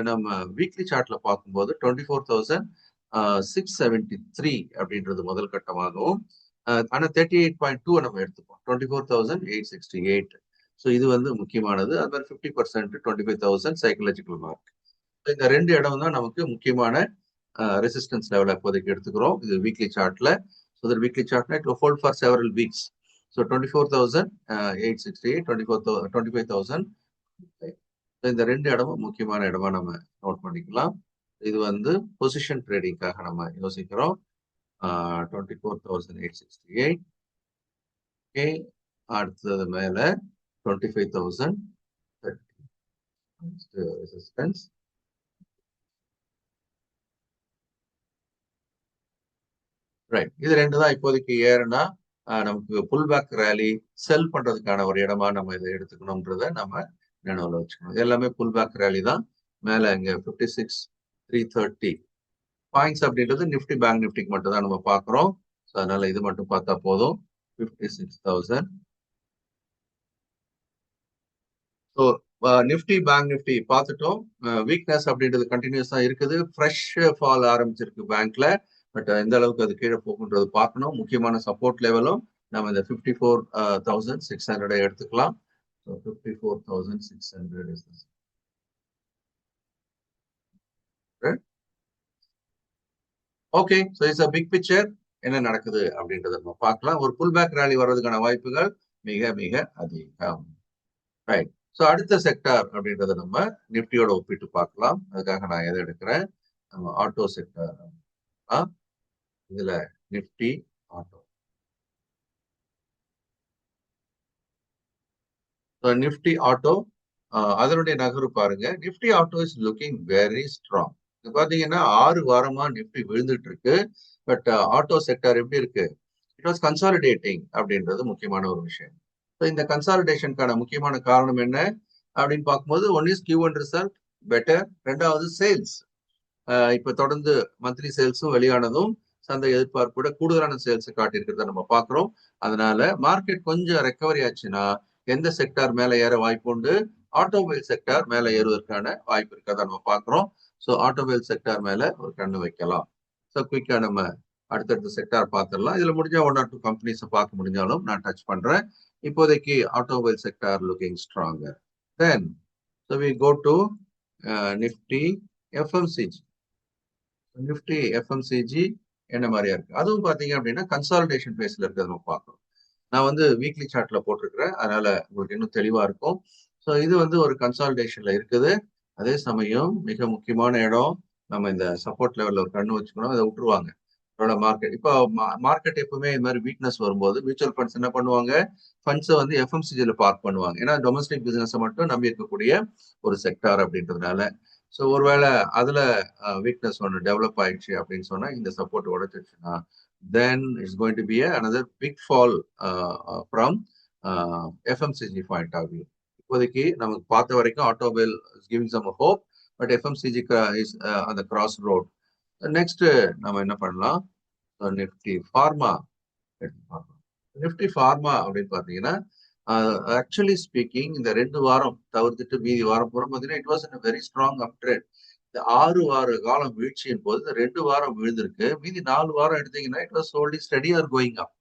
A: நம்ம வீக்லி சார்ட்ல பார்க்கும்போது 24,673 அப்படின்றது முதல் கட்டமாகவும், ஆனா 38.2 நம்ம எடுத்துப்போம். 24,868. ஸோ இது வந்து முக்கியமானது. அது மாதிரி 50%, 25,000 சைக்கலாஜிக்கல் மார்க். இந்த ரெண்டு இடம் தான் நமக்கு முக்கியமான ரெசிஸ்டன்ஸ் லெவல் இப்போதைக்கு எடுத்துக்கிறோம். இது வீக்லி சார்ட்ல. ஸோ வீக்லி சார்ட்ல it will hold for several weeks. So 24,868, 25,000. இந்த ரெண்டு இடமும் முக்கியமான இடமா நம்ம நோட் பண்ணிக்கலாம். இது வந்து பொசிஷன் ட்ரேடிங்காக நம்ம யோசிக்கிறோம். 24,868. ஓகே, அடுத்தது மேல 25,000 ரெசிஸ்டன்ஸ். ரைட், இது ரெண்டு தான் இப்போதைக்கு ஏறுனா நமக்கு புல் பேக் ரேலி செல் பண்றதுக்கான ஒரு இடமா நம்ம இதை எடுத்துக்கணும்ன்றத நம்ம நினைவுல வச்சுக்கணும். இது எல்லாமே புல் பேக் ரேலி தான். மேல இங்க 56,330 பாயிண்ட்ஸ் அப்படின்றது நிப்டி பேங்க் நிப்டிக்கு மட்டும் தான் நம்ம பார்க்கிறோம். ஸோ அதனால இது மட்டும் பார்த்தா போதும். 56,000. ஸோ நிப்டி பேங்க் நிப்டி பார்த்துட்டோம். வீக்னஸ் அப்படின்றது கண்டினியூஸா இருக்குது. ஃப்ரெஷ் ஃபால் ஆரம்பிச்சிருக்கு பேங்க்ல. பட் எந்த அளவுக்கு அது கீழே போகுன்றது பார்க்கணும். முக்கியமான சப்போர்ட் லெவலும் நம்ம இந்த 54,600 எடுத்துக்கலாம். So 54,600 is okay. So it's a big picture. என்ன நடக்குது அப்படின்றத நம்ம பார்க்கலாம். ஒரு புல் பேக் ரேலி வர்றதுக்கான வாய்ப்புகள் மிக மிக அதிகம். ரைட். ஸோ அடுத்த செக்டார் அப்படின்றத நம்ம நிப்டியோட ஒப்பிட்டு பார்க்கலாம். அதுக்காக நான் எதை எடுக்கிறேன், நம்ம ஆட்டோ செக்டார். இதுல நிப்டி ஆட்டோ. நிப்டி ஆட்டோ அதனுடைய நகர்வு பாருங்க. Nifty auto is looking very strong. பாத்தீங்கன்னா 6 வாரமா நிப்டி விழுந்துட்டு இருக்கு. பட் ஆட்டோ செக்டார் எப்படி இருக்கு? இட் வாஸ் கன்சாலிடேட்டிங் அப்படின்றது முக்கியமான ஒரு விஷயம். இந்த கன்சாலிடேஷனுக்கான முக்கியமான காரணம் என்ன அப்படின்னு பார்க்கும்போது, one is Q1 result better, ரெண்டாவது சேல்ஸ். இப்ப தொடர்ந்து மந்த்லி சேல்ஸும் வெளியானதும் சந்தை எதிர்பார்ப்போட கூடுதலான சேல்ஸ் காட்டியிருக்கிறத நம்ம பார்க்கிறோம். அதனால மார்க்கெட் கொஞ்சம் ரெக்கவரி ஆச்சுன்னா எந்த செக்டார் மேல ஏற வாய்ப்பு உண்டு? ஆட்டோமொபைல் செக்டார் மேல ஏறுவதற்கான வாய்ப்பு இருக்கிறத நம்ம பார்க்கிறோம். ஸோ ஆட்டோமொபைல் செக்டார் மேல ஒரு கண்ணு வைக்கலாம். ஸோ குயிக்கா நம்ம அடுத்தடுத்த செக்டார் பார்த்துடலாம். இதுல முடிஞ்சா 1 or 2 கம்பெனிஸை பார்க்க முடிஞ்சாலும் நான் டச் பண்றேன். இப்போதைக்கு automobile sector looking stronger. Then so we go to Nifty FMCG. Nifty FMCG என்ன மாதிரியா இருக்கு? அதுவும் பாத்தீங்க அப்படின்னா கன்சாலிடேஷன் பேஸ்ல இருக்கிறது நம்ம பார்க்கணும். நான் வந்து வீக்லி சார்ட்ல போட்டிருக்கிறேன், அதனால உங்களுக்கு இன்னும் தெளிவா இருக்கும். ஸோ இது வந்து ஒரு கன்சாலிடேஷன்ல இருக்குது. அதே சமயம் மிக முக்கியமான இடம், நம்ம இந்த சப்போர்ட் லெவல்ல ஒரு கண்ணு வச்சுக்கணும். அதை விட்டுருவாங்க மார்க்கெட். இப்போ மார்க்கெட் எப்பவுமே இந்த மாதிரி வீக்னஸ் வரும்போது மியூச்சுவல் ஃபண்ட்ஸ் என்ன பண்ணுவாங்க? ஃபண்ட்ஸை வந்து எஃப்எம்சிஜில பார்க் பண்ணுவாங்க. ஏன்னா டொமஸ்டிக் பிசினஸை மட்டும் நம்பி இருக்கக்கூடிய ஒரு செக்டார் அப்படின்றதுனால. ஸோ ஒருவேளை அதுல வீக்னஸ் ஒன்று டெவலப் ஆயிடுச்சு அப்படின்னு சொன்னா, இந்த support உடைச்சிருச்சுன்னா then it's going to be another big fall from FMCG point of view. இப்போதைக்கு நமக்கு பார்த்த வரைக்கும் automobile is giving some hope, but FMCG is அந்த கிராஸ் ரோட். நெக்ஸ்ட் நம்ம என்ன பண்ணலாம்? நிஃப்டி ஃபார்மா எடுத்து நிஃப்டி ஃபார்மா அப்படின்னு பார்த்தீங்கன்னா, ஆக்சுவலி ஸ்பீக்கிங் இந்த 2 வாரம் தவிர்த்துட்டு மீதி வாரம் பூரா பார்த்தீங்கன்னா it was in very strong up trend. இந்த 6 வார காலம் வீழ்ச்சியின் போது இந்த 2 வாரம் விழுந்திருக்கு. மீதி 4 வாரம் எடுத்தீங்கன்னா it was only steadier going up.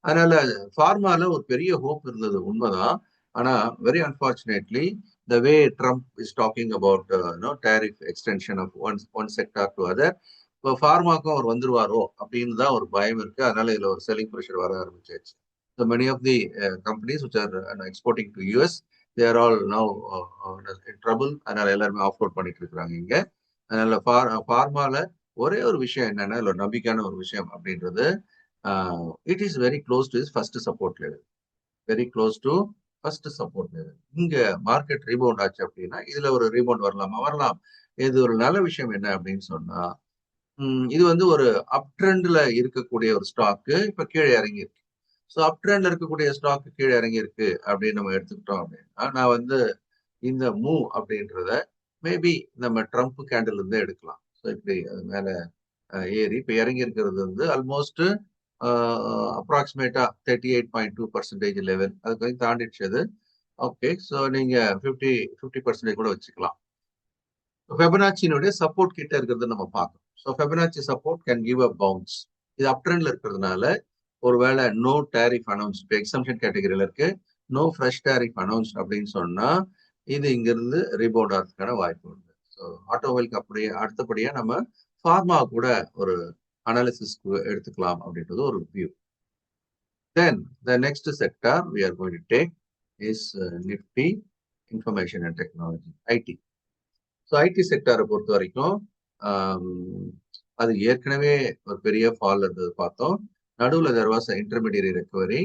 A: அதனால ஃபார்மால ஒரு பெரிய ஹோப் இருந்தது, உண்மைதான். ஆனா very unfortunately the way Trump is talking about tariff extension of one sector to other, இப்போ ஃபார்மாக்கும் அவர் வந்துருவாரோ அப்படின்னு தான் ஒரு பயம் இருக்கு. அதனால இதுல ஒரு செல்லிங் ப்ரெஷர் வர ஆரம்பிச்சாச்சு. So many of the companies which are exporting to US they are all now trouble. அதனால எல்லாருமே ஆஃப்லோட் பண்ணிட்டு இருக்கிறாங்க இங்க. அதனால ஃபார்மால ஒரே ஒரு விஷயம் என்னன்னா, இல்லை நம்பிக்கையான ஒரு விஷயம் அப்படின்றது, it is very close to first support level. Very close to first support level. இங்க மார்க்கெட் ரீபவுண்ட் ஆச்சு அப்படின்னா இதுல ஒரு ரீபவுண்ட் வரலாமா? வரலாம். இது ஒரு நல்ல விஷயம் என்ன அப்படின்னு சொன்னா, இது வந்து ஒரு அப் ட்ரெண்ட்ல இருக்கக்கூடிய ஒரு ஸ்டாக்கு இப்ப கீழே இறங்கி இருக்கு. ஸோ அப் ட்ரெண்ட்ல இருக்கக்கூடிய ஸ்டாக்கு கீழே இறங்கி இருக்கு அப்படின்னு நம்ம எடுத்துக்கிட்டோம் அப்படின்னா, நான் வந்து இந்த மூவ் அப்படின்றத மேபி நம்ம ட்ரம்ப் கேண்டில் இருந்தே எடுக்கலாம். ஸோ இப்படி அது மேல ஏறி இப்ப இறங்கி இருக்கிறது வந்து ஆல்மோஸ்ட் அப்ராக்சிமேட்டா 38.2% லெவல். அது கொஞ்சம் தாண்டிடுச்சு அது. ஓகே, ஸோ நீங்க 50% கூட வச்சுக்கலாம். ஃபெபனாச்சினுடைய சப்போர்ட் கிட்ட இருக்கிறது நம்ம பார்க்கணும். So Fibonacci support can give a bounce. இது அப் ட்ரெண்ட்ல இருக்கிறதுனால ஒருவேளை நோ டேரிஃப் அனௌன்ஸ், இப்போ எக்ஸம்ஷன் கேட்டகரியில இருக்கு, நோ ஃப்ரெஷ் டேரிஃப் அனௌன்ஸ் அப்படின்னு சொன்னா இது இங்கிருந்து ரீபவுண்ட் ஆகிறதுக்கான வாய்ப்பு உண்டு. ஸோ ஆட்டோமொபைலுக்கு அப்படியே அடுத்தபடியா நம்ம ஃபார்மா கூட ஒரு அனாலிசிஸ்க்கு எடுத்துக்கலாம் அப்படின்றது ஒரு view. Then the next sector we are going to take is Nifty information and technology, IT. So IT செக்டாரை பொறுத்த வரைக்கும் அது ஏற்கனவே ஒரு பெரிய ஃபால் இருந்தது பார்த்தோம். நடுவில் தெர் வாஸ் இன்டர்மீடியரி ரெக்கவரி.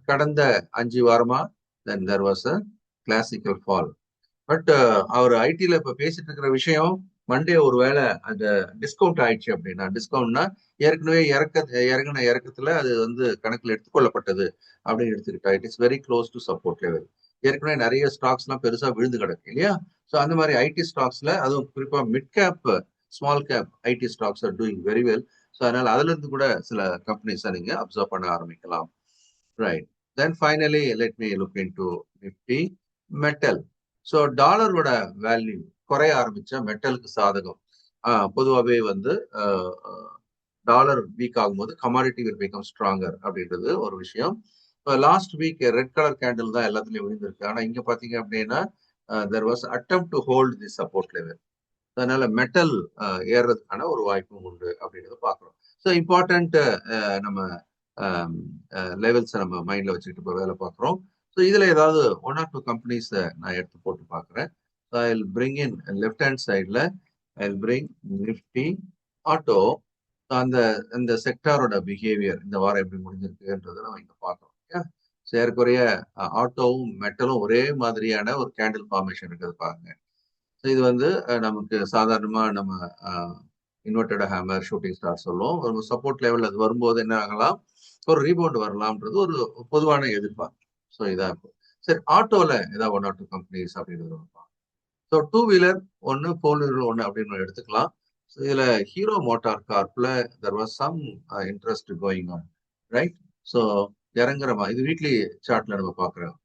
A: கடந்த 5 வாரமா then there was a classical fall. But our ஐடியில் இப்போ பேசிட்டு இருக்கிற விஷயம், மண்டே ஒருவேளை அந்த டிஸ்கவுண்ட் ஆயிடுச்சு அப்படின்னா, டிஸ்கவுண்ட்னா ஏற்கனவே இறங்கின இறக்கத்துல அது வந்து கணக்கில் எடுத்துக்கொள்ளப்பட்டது அப்படின்னு எடுத்துக்கிட்டா, it is very close to support level. ஏற்கனவே நிறைய ஸ்டாக்ஸ் எல்லாம் பெருசா விழுந்து கிடக்கு இல்லையா? ஸோ அந்த மாதிரி ஐடி ஸ்டாக்ஸ்ல அதுவும் குறிப்பா mid cap, small cap ID stocks are doing very well. So அதனால அதுல இருந்து கூட சில கம்பெனிஸை நீங்க அப்சர்வ் பண்ண ஆரம்பிக்கலாம். Right. Then finally let me look into Nifty metal. So டாலரோட வேல்யூ குறைய ஆரம்பிச்சா மெட்டலுக்கு சாதகம். பொதுவாகவே வந்து டாலர் வீக் ஆகும்போது கமாடிட்டி வில் பிகம் ஸ்ட்ராங்கர் அப்படின்றது ஒரு விஷயம். இப்போ last week red colour candle தான் எல்லாத்துலயும் விழுந்திருக்கு. ஆனா இங்க பாத்தீங்க அப்படின்னா there was attempt to hold the support level. அதனால மெட்டல் ஏறுறதுக்கான ஒரு வாய்ப்பும் உண்டு அப்படின்றத பாக்குறோம். ஸோ இம்பார்ட்டன்ட் நம்ம லெவல்ஸை நம்ம மைண்ட்ல வச்சுக்கிட்டு இப்போ வேலை பார்க்குறோம். ஸோ இதுல ஏதாவது 1 or 2 கம்பெனிஸை நான் எடுத்து போட்டு பார்க்குறேன். So I will bring in left hand சைடில் I will bring Nifty auto. அந்த இந்த செக்டாரோட பிஹேவியர் இந்த வாரம் எப்படி முடிஞ்சிருக்குன்றதை நம்ம இங்க பார்க்கறோம். ஏறக்குறைய ஆட்டோவும் மெட்டலும் ஒரே மாதிரியான ஒரு கேண்டில் ஃபார்மேஷன் இருக்கிறது பாருங்க. ஸோ இது வந்து நமக்கு சாதாரணமா நம்ம இன்வெர்டட் ஹேமர், ஷூட்டிங் ஸ்டார் சொல்லுவோம். ஒரு சப்போர்ட் லெவல் அது வரும்போது என்ன ஆகலாம், ஒரு ரீபவுண்ட் வரலாம்ன்றது ஒரு பொதுவான எதிர்பார்ப்பு. ஸோ இதான் இப்போ சரி. ஆட்டோல ஏதாவது 1 or 2 கம்பெனிஸ் அப்படின்றது ஸோ 2 வீலர் ஒன்று, 4 வீலர் ஒன்று அப்படின்னு எடுத்துக்கலாம். ஸோ இதுல ஹீரோ மோட்டார் கார்ப்ல there was some interest going on, right? So இறங்குற மாதிரி இது வீக்லி சார்ட்ல நம்ம பார்க்குறோம்.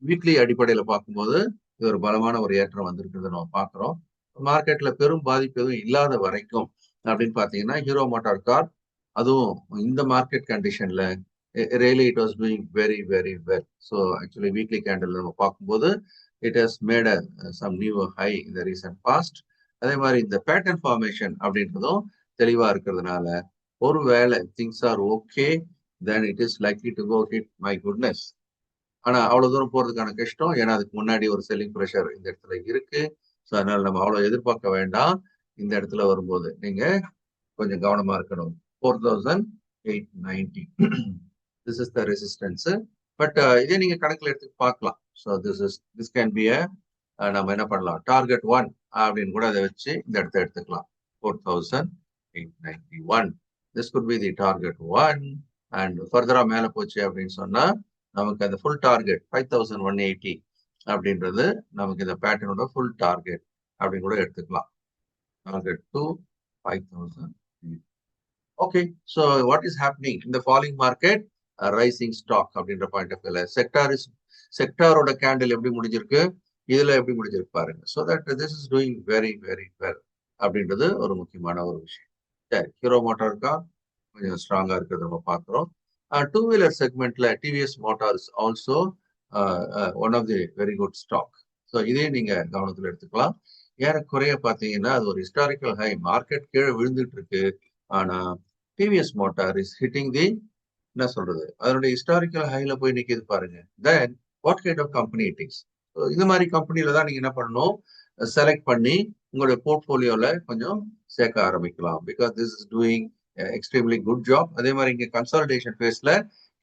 A: வீக்லி அடிப்படையில பார்க்கும்போது இது ஒரு பலமான ஒரு ஏற்றம் வந்திருக்கிறத நம்ம பார்க்குறோம். மார்க்கெட்ல பெரும் பாதிப்பு எதுவும் இல்லாத வரைக்கும் அப்படின்னு பார்த்தீங்கன்னா ஹீரோ மோட்டார் கார், அதுவும் இந்த மார்க்கெட் கண்டிஷன்ல really it was doing very very well. So actually weekly candle நம்ம பார்க்கும்போது it has made some new high in the recent past. அதே மாதிரி இந்த பேட்டர்ன் ஃபார்மேஷன் அப்படின்றதும் தெளிவா இருக்கிறதுனால ஒருவேளை things are okay, then it is likely to go hit my goodness. ஆனா அவ்வளவு தூரம் போறதுக்கான கஷ்டம். ஏன்னா அதுக்கு முன்னாடி ஒரு செல்லிங் ப்ரெஷர் இந்த இடத்துல இருக்கு. ஸோ அதனால நம்ம அவ்வளவு எதிர்பார்க்க வேண்டாம். இந்த இடத்துல வரும்போது நீங்க கொஞ்சம் கவனமா இருக்கணும். 4890 this is the resistance. But இதே நீங்க கணக்குல எடுத்து பார்க்கலாம். ஸோ திஸ் கேன் பி நம்ம என்ன பண்ணலாம், டார்கெட் 1 அப்படின்னு கூட அதை வச்சு இந்த இடத்த எடுத்துக்கலாம். 4891 this could be the target 1. And ஃபர்தரா மேல போச்சு அப்படின்னு சொன்னா நமக்கு அந்த ஃபுல் டார்கெட் 5180 அப்படின்றது நமக்கு இந்த பேட்டர்னோட ஃபுல் டார்கெட் அப்படின்னு கூட எடுத்துக்கலாம். Target 2 5000. Okay, so what is happening இந்த ஃபாலிங் மார்க்கெட், ரைசிங் ஸ்டாக் அப்படின்ற பாயிண்ட் ஆஃப் வியூல செக்டாரோட கேண்டில் எப்படி முடிஞ்சிருக்கு, இதுல எப்படி முடிஞ்சிருக்கு பாருங்க. So that this is doing very very well அப்படின்றது ஒரு முக்கியமான ஒரு விஷயம். சரி, ஹீரோ மோட்டாருக்கா கொஞ்சம் ஸ்ட்ராங்கா இருக்கிறத நம்ம பார்க்குறோம். டூ வீலர் செக்மெண்ட்ல TVS motors also one of the very good stock. So இதே நீங்க கவனத்தில் எடுத்துக்கலாம். ஏறக்குறைய பாத்தீங்கன்னா அது ஒரு ஹிஸ்டாரிக்கல் ஹை, மார்க்கெட் கீழே விழுந்துட்டு இருக்கு. ஆனா TVS Motor is hitting the, என்ன சொல்றது, அதனுடைய ஹிஸ்டாரிக்கல் ஹைல போய் நிக்குது பாருங்க. Then what kind of company it is. இந்த மாதிரி கம்பெனில தான் நீங்க என்ன பண்ணணும், செலக்ட் பண்ணி உங்களுடைய போர்ட்போலியோல கொஞ்சம் சேர்க்க ஆரம்பிக்கலாம். Because this is doing extremely good job. அதே மாதிரி இங்க கன்சாலிடேஷன் ஃபேஸ்ல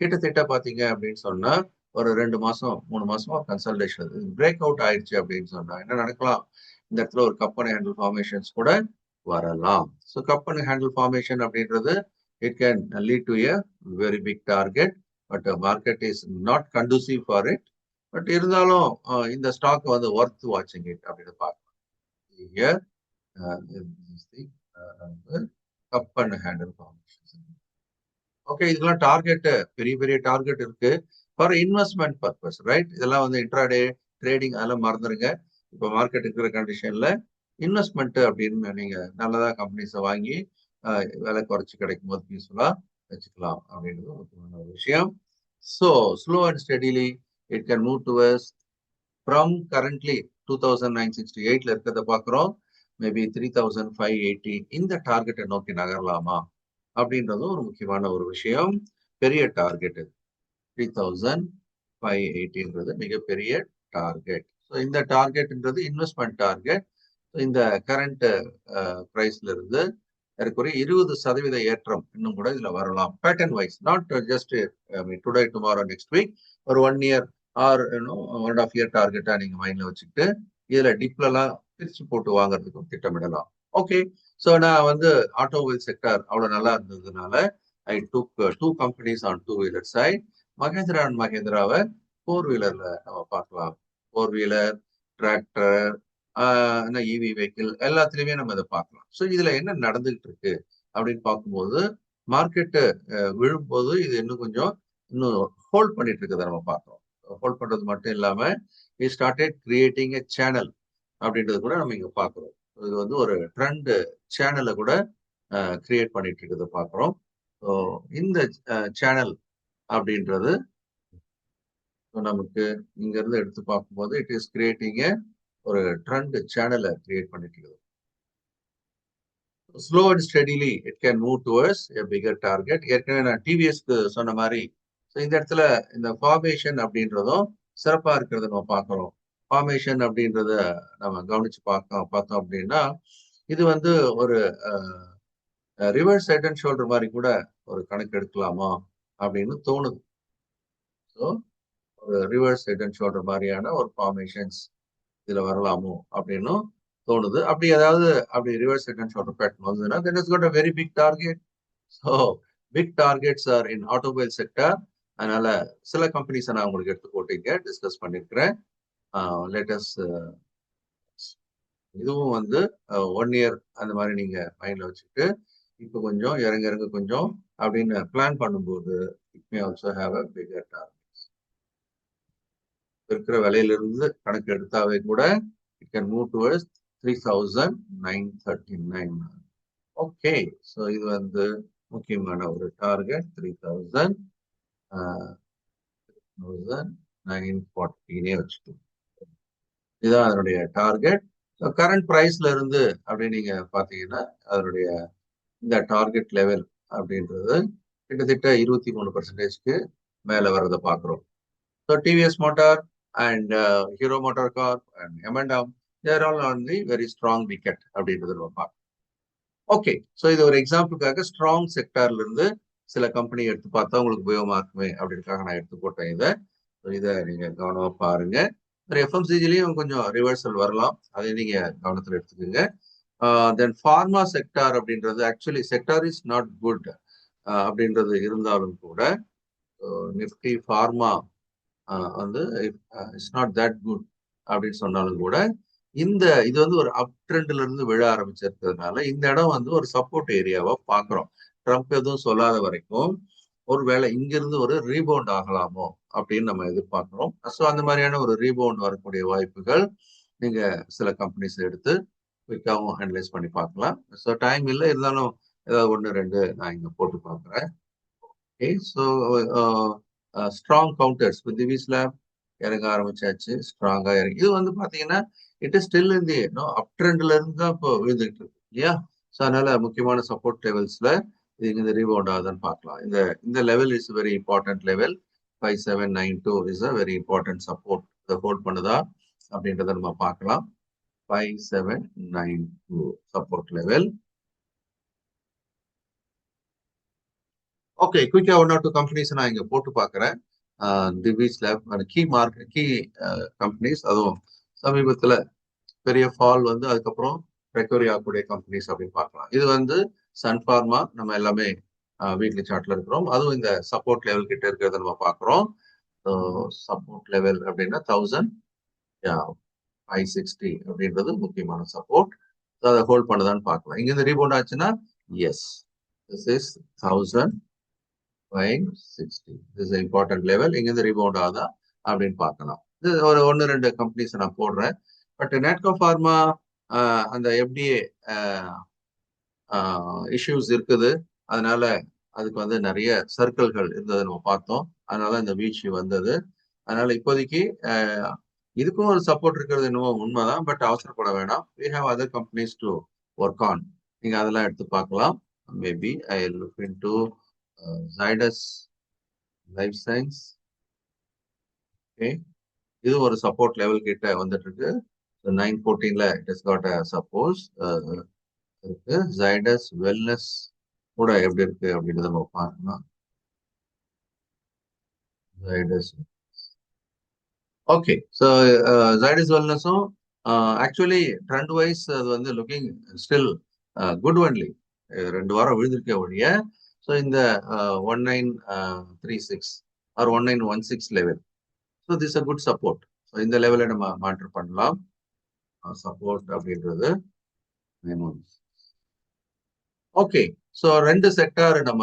A: கிட்டத்தட்ட பாத்தீங்க அப்படின்னு சொன்னா ஒரு 2 மாசம் 3 மாசமா கன்சல்டேஷன் பிரேக் அவுட் ஆயிடுச்சு அப்படின்னு சொன்னா என்ன நடக்கலாம், இந்த இடத்துல ஒரு கப்பன் ஹேண்டில் ஃபார்மேஷன்ஸ் கூட வரலாம். ஸோ கப்பன் ஹேண்டில் ஃபார்மேஷன் அப்படின்றது it can lead to a very big target. But market is not conducive for it. But இருந்தாலும் இந்த ஸ்டாக் வந்து ஒர்த் வாட்சிங் இட் அப்படின்னு பார்க்கலாம். Here cup and handle formation. Okay, இதெல்லாம் டார்கெட், பெரிய பெரிய டார்கெட் இருக்கு ஃபார் இன்வெஸ்ட்மெண்ட் பர்பஸ், ரைட்? இதெல்லாம் வந்து இன்ட்ராடே ட்ரேடிங் அதெல்லாம் மறந்துடுங்க. இப்போ மார்க்கெட் இருக்கிற கண்டிஷன்ல இன்வெஸ்ட்மெண்ட் அப்படின்னு நீங்க நல்லதா கம்பெனிஸை வாங்கி விலை குறைச்சி கிடைக்கும் போது பீஸ்ஃபுல்லா வச்சுக்கலாம் அப்படின்றது முக்கியமான ஒரு விஷயம். So slow and steadily it can move towards from currently 2968 இருக்கிறத பார்க்குறோம், மேபி 3580 இந்த டார்கெட்டை நோக்கி நகரலாமா அப்படின்றதும் ஒரு முக்கியமான ஒரு விஷயம். பெரிய டார்கெட் 3580 மிகப்பெரிய டார்கெட். ஸோ இந்த டார்கெட்ன்றது இன்வெஸ்ட்மெண்ட் டார்கெட். இந்த கரண்ட் பிரைஸ்ல இருந்து ஏறக்குறைய 20% ஏற்றம் இன்னும் கூட இதுல வரலாம். Pattern wise, not just today tomorrow next week. ஒரு 1 இயர் ஆர் 1.5 இயர் டார்கெட்டா நீங்க மைண்ட்ல வச்சுக்கிட்டு இதுல டிப்லலாம் பிரிச்சு போட்டு வாங்குறதுக்கும் திட்டமிடலாம். ஓகே, ஸோ நான் வந்து ஆட்டோமொபைல் செக்டர் அவ்வளவு நல்லா இருந்ததுனால I took 2 companies on 2 wheeler side. Mahindra and மகேந்திராவை 4 வீலர்ல நம்ம பார்க்கலாம். 4 வீலர், டிராக்டர், இவி வெஹிக்கிள் எல்லாத்துலயுமே நம்ம இதை பார்க்கலாம். ஸோ இதுல என்ன நடந்துகிட்டு இருக்கு அப்படின்னு பார்க்கும்போது மார்க்கெட்டு விழும்போது இது இன்னும் கொஞ்சம் இன்னும் ஹோல்ட் பண்ணிட்டு இருக்கிறத நம்ம பார்க்கிறோம். ஹோல்ட் பண்றது மட்டும் இல்லாம it started creating a channel அப்படின்றது கூட நம்ம இங்க பார்க்கிறோம். இது வந்து ஒரு ட்ரெண்ட் சேனலை கூட கிரியேட் பண்ணிட்டு இருக்கிறத பார்க்கிறோம். ஸோ இந்த சேனல் அப்படின்றது நமக்கு இங்க இருந்து எடுத்து பார்க்கும்போது இட் இஸ் கிரியேட்டிங் ஒரு ட்ரெண்ட் சேனலை கிரியேட் பண்ணிட்டு இருக்குது. Slow and steadily it can move towards a figure target. ஏற்கனவே நான் டிவிஎஸ்க்கு சொன்ன மாதிரி இந்த இடத்துல இந்த ஃபார்மேஷன் அப்படின்றதும் சிறப்பா இருக்கிறத நம்ம பார்க்கிறோம். ஃபார்மேஷன் அப்படின்றத நம்ம கவனிச்சு பார்த்தோம் அப்படின்னா இது வந்து ஒரு ரிவர்ஸ் ஹெட் அண்ட் ஷோல்டர் மாதிரி கூட ஒரு கணக்கு எடுக்கலாமா அப்படின்னு தோணுது. ஸோ ஒரு ரிவர்ஸ் ஹெட் அண்ட் ஷோல்டர் மாதிரியான ஒரு ஃபார்மேஷன்ஸ் இதுல வரலாமோ அப்படின்னு தோணுது. அப்படி ஏதாவது அப்படி reverse head and shoulder pattern வந்ததுன்னா then is got a very big target. So big targets are in automobile sector. அதனால சில கம்பெனிஸை நான் உங்களுக்கு எடுத்து போட்டீங்க டிஸ்கஸ் பண்ணிருக்கிறேன். லேட்டஸ்ட் இதுவும் வந்து 1 இயர் அந்த மாதிரி நீங்க மைண்ட்ல வச்சுட்டு இப்போ கொஞ்சம் இறங்க கொஞ்சம் அப்படின்னு பிளான் பண்ணும்போது it may also have a bigger targets. இருக்கிற விலையிலிருந்து கணக்கு எடுத்தாவே கூட it can move towards 3939. Okay, so இது வந்து முக்கியமான ஒரு டார்கெட் 3940 வச்சுக்கலாம். இதுதான் அதனுடைய டார்கெட். கரண்ட் பிரைஸ்ல இருந்து அப்படின்னு நீங்க பாத்தீங்கன்னா அதனுடைய இந்த டார்கெட் லெவல் அப்படின்றது கிட்டத்தட்ட 23% மேல வர்றதை பாக்குறோம். So TVS Motor and Hero Motor Corp and momentum they're all on the very strong wicket அப்படின்றது நம்ம பார்க்கணும். ஓகே, ஸோ இது ஒரு எக்ஸாம்பிளுக்காக ஸ்ட்ராங் செக்டார்ல இருந்து சில கம்பெனி எடுத்து பார்த்தா உங்களுக்கு உபயோகமா இருக்குமே அப்படின்றதுக்காக நான் எடுத்து போட்டேன் இதை நீங்க கவனமா பாருங்க. எஃப்எம்சிஜிலையும் கொஞ்சம் ரிவர்சல் வரலாம், அதை நீங்க கவனத்தில் எடுத்துக்கோங்க. தென் ஃபார்மா செக்டார் அப்படின்றது actually sector is not good அப்படின்றது இருந்தாலும் கூட நிஃப்டி ஃபார்மா வந்து இட்ஸ் நாட் தட் குட் அப்படின்னு சொன்னாலும் கூட இது வந்து ஒரு அப் ட்ரெண்ட்ல இருந்து விழ ஆரம்பிச்சிருக்கிறதுனால இந்த இடம் வந்து ஒரு சப்போர்ட் ஏரியாவா பாக்குறோம். ட்ரம்ப் எதுவும் சொல்லாத வரைக்கும் ஒருவேளை இங்கிருந்து ஒரு ரீபவுண்ட் ஆகலாமோ அப்படின்னு நம்ம எதிர்பார்க்கிறோம். ஸோ அந்த மாதிரியான ஒரு ரீபவுண்ட் வரக்கூடிய வாய்ப்புகள் நீங்க சில கம்பெனிஸ் எடுத்து குயிக்காகவும் அனலைஸ் பண்ணி பார்க்கலாம். ஸோ டைம் இல்லை இருந்தாலும் ஏதாவது 1-2 நான் இங்க போட்டு பார்க்குறேன். Okay, so strong counters with திவிஸ் lab இறங்க ஆரம்பிச்சாச்சு, ஸ்ட்ராங்கா இறங்கி இது வந்து பாத்தீங்கன்னா இட் இஸ் ஸ்டில் இந்த அப் ட்ரெண்ட்ல இருந்து தான் இப்போ விழுந்துட்டு இருக்கு இல்லையா? ஸோ அதனால முக்கியமான சப்போர்ட் லெவல்ஸ்ல இது இந்த ரீபவுண்ட் ஆகுதான்னு பார்க்கலாம். இந்த இந்த level is very important level. 5792 is a very important support. இதை ஹோல்ட் பண்ணுதா அப்படின்றத நம்ம பார்க்கலாம். 5792 சப்போர்ட் லெவல். ஓகே, குயிக்கா 1 or 2 கம்பெனிஸ் நான் இங்க போட்டு பார்க்குறேன். டிவிஸ் லேப் கீ கம்பெனிஸ், அதுவும் சமீபத்துல பெரிய ஃபால் வந்து அதுக்கப்புறம் ரெக்கவரி ஆகக்கூடிய கம்பெனிஸ் அப்படின்னு பார்க்கலாம். இது வந்து சன் ஃபார்மா, நம்ம எல்லாமே வீக்லி சார்ட்ல இருக்கிறோம். அதுவும் இந்த சப்போர்ட் லெவல் கிட்ட இருக்கிறத நம்ம பார்க்குறோம். சப்போர்ட் லெவல் அப்படின்னா 1560 அப்படின்றது முக்கியமான சப்போர்ட். அதை ஹோல்ட் பண்ணுதான்னு பார்க்கலாம். இங்க இருந்து ரீபவுண்ட் ஆச்சுன்னா yes, this is 1560. This is important level. இங்க இருந்து ரீபவுண்ட் ஆகுதா அப்படின்னு பார்க்கலாம். இது ஒரு 1-2 கம்பெனிஸ் நான் போடுறேன். பட் நேட்கோ ஃபார்மா அந்த எஃப்டிஏ இஷ்யூஸ் இருக்குது. அதனால அதுக்கு வந்து நிறைய சர்க்கிள்கள் இருந்ததை நம்ம பார்த்தோம். அதனால இந்த வீழ்ச்சி வந்தது. அதனால இப்போதைக்கு இதுக்கும் ஒரு சப்போர்ட் இருக்கிறது என்னவோ உண்மைதான். பட் அவசரப்பட வேண்டாம். we have other companies to work on. நீங்க அதெல்லாம் எடுத்து பார்க்கலாம். Maybe I look into Zydus life science. Okay, இது ஒரு சப்போர்ட் லெவல் கிட்ட வந்துட்டு இருக்கு. 914ல it is got a support இருக்கு. Zydus வெல்னஸ் கூட எப்படி இருக்கு அப்படின்றத நம்ம பார்க்கலாம். Zydus. ஓகே, ஸோ Zydus வெல்னஸும் ஆக்சுவலி ட்ரெண்ட் வைஸ் அது வந்து லுக்கிங் ஸ்டில் குட் ஒன்லி. 2 வாரம் விழுந்திருக்க ஒழிய. ஸோ இந்த 1936 or 1916 level, so this a good support. So இந்த லெவலை நம்ம மாற்று பண்ணலாம். சப்போர்ட் அப்படின்றது ஓகே. ஸோ 2 செக்டார் நம்ம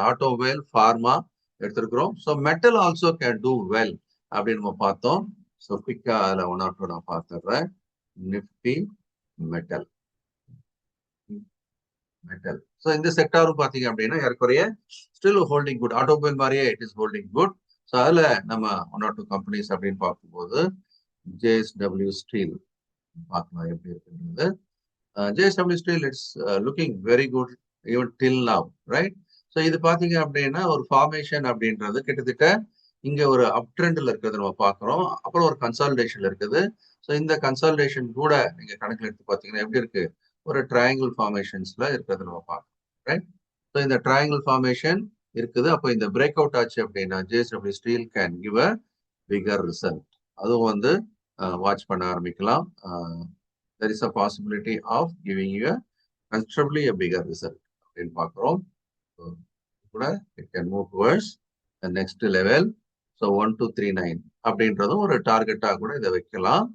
A: ஆட்டோமொபைல், ஃபார்மா எடுத்திருக்கிறோம். So metal also can do well அப்படின்னு நம்ம பார்த்தோம். ஸோ குயிக்கா அதில் 1 or 2 நான் பார்த்துடுறேன். நிப்டி மெட்டல். ஸோ இந்த செக்டாரும் பார்த்தீங்க அப்படின்னா ஏற்குறைய ஸ்டில் ஹோல்டிங் குட். ஆட்டோமொபைல் மாதிரியே it is holding good. So அதில் நம்ம 1 or 2 கம்பெனிஸ் அப்படின்னு பார்க்கும்போது JSW ஸ்டீல் பார்க்கலாம் எப்படி இருக்குன்றது. JSW steel it's looking very good even till now, right? So இது பார்த்தீங்க அப்படின்னா ஒரு ஃபார்மேஷன் அப்படின்றது கிட்டத்தட்ட இங்க ஒரு அப் ட்ரெண்ட்ல இருக்கிறது நம்ம பார்க்குறோம். அப்புறம் ஒரு கன்சாலிடேஷன்ல இருக்குது. ஸோ இந்த கன்சாலிடேஷன் கூட நீங்க கணக்கில் எடுத்து பார்த்தீங்கன்னா எப்படி இருக்கு? ஒரு ட்ரையாங்கிள் ஃபார்மேஷன்ஸ்ல இருக்கிறது நம்ம பார்க்கணும், ரைட்? ஸோ இந்த ட்ரையாங்கிள் ஃபார்மேஷன் இருக்குது. அப்போ இந்த பிரேக் அவுட் ஆச்சு அப்படின்னா JSW steel can give a bigger result. அதுவும் வந்து வாட்ச் பண்ண ஆரம்பிக்கலாம். there is a possibility of giving you a considerably a bigger result அப்படின்னு பார்க்கிறோம். கூட it can move towards the next level. so 1239 அப்படின்றதும் ஒரு டார்கெட்டா கூட இதை வைக்கலாம்.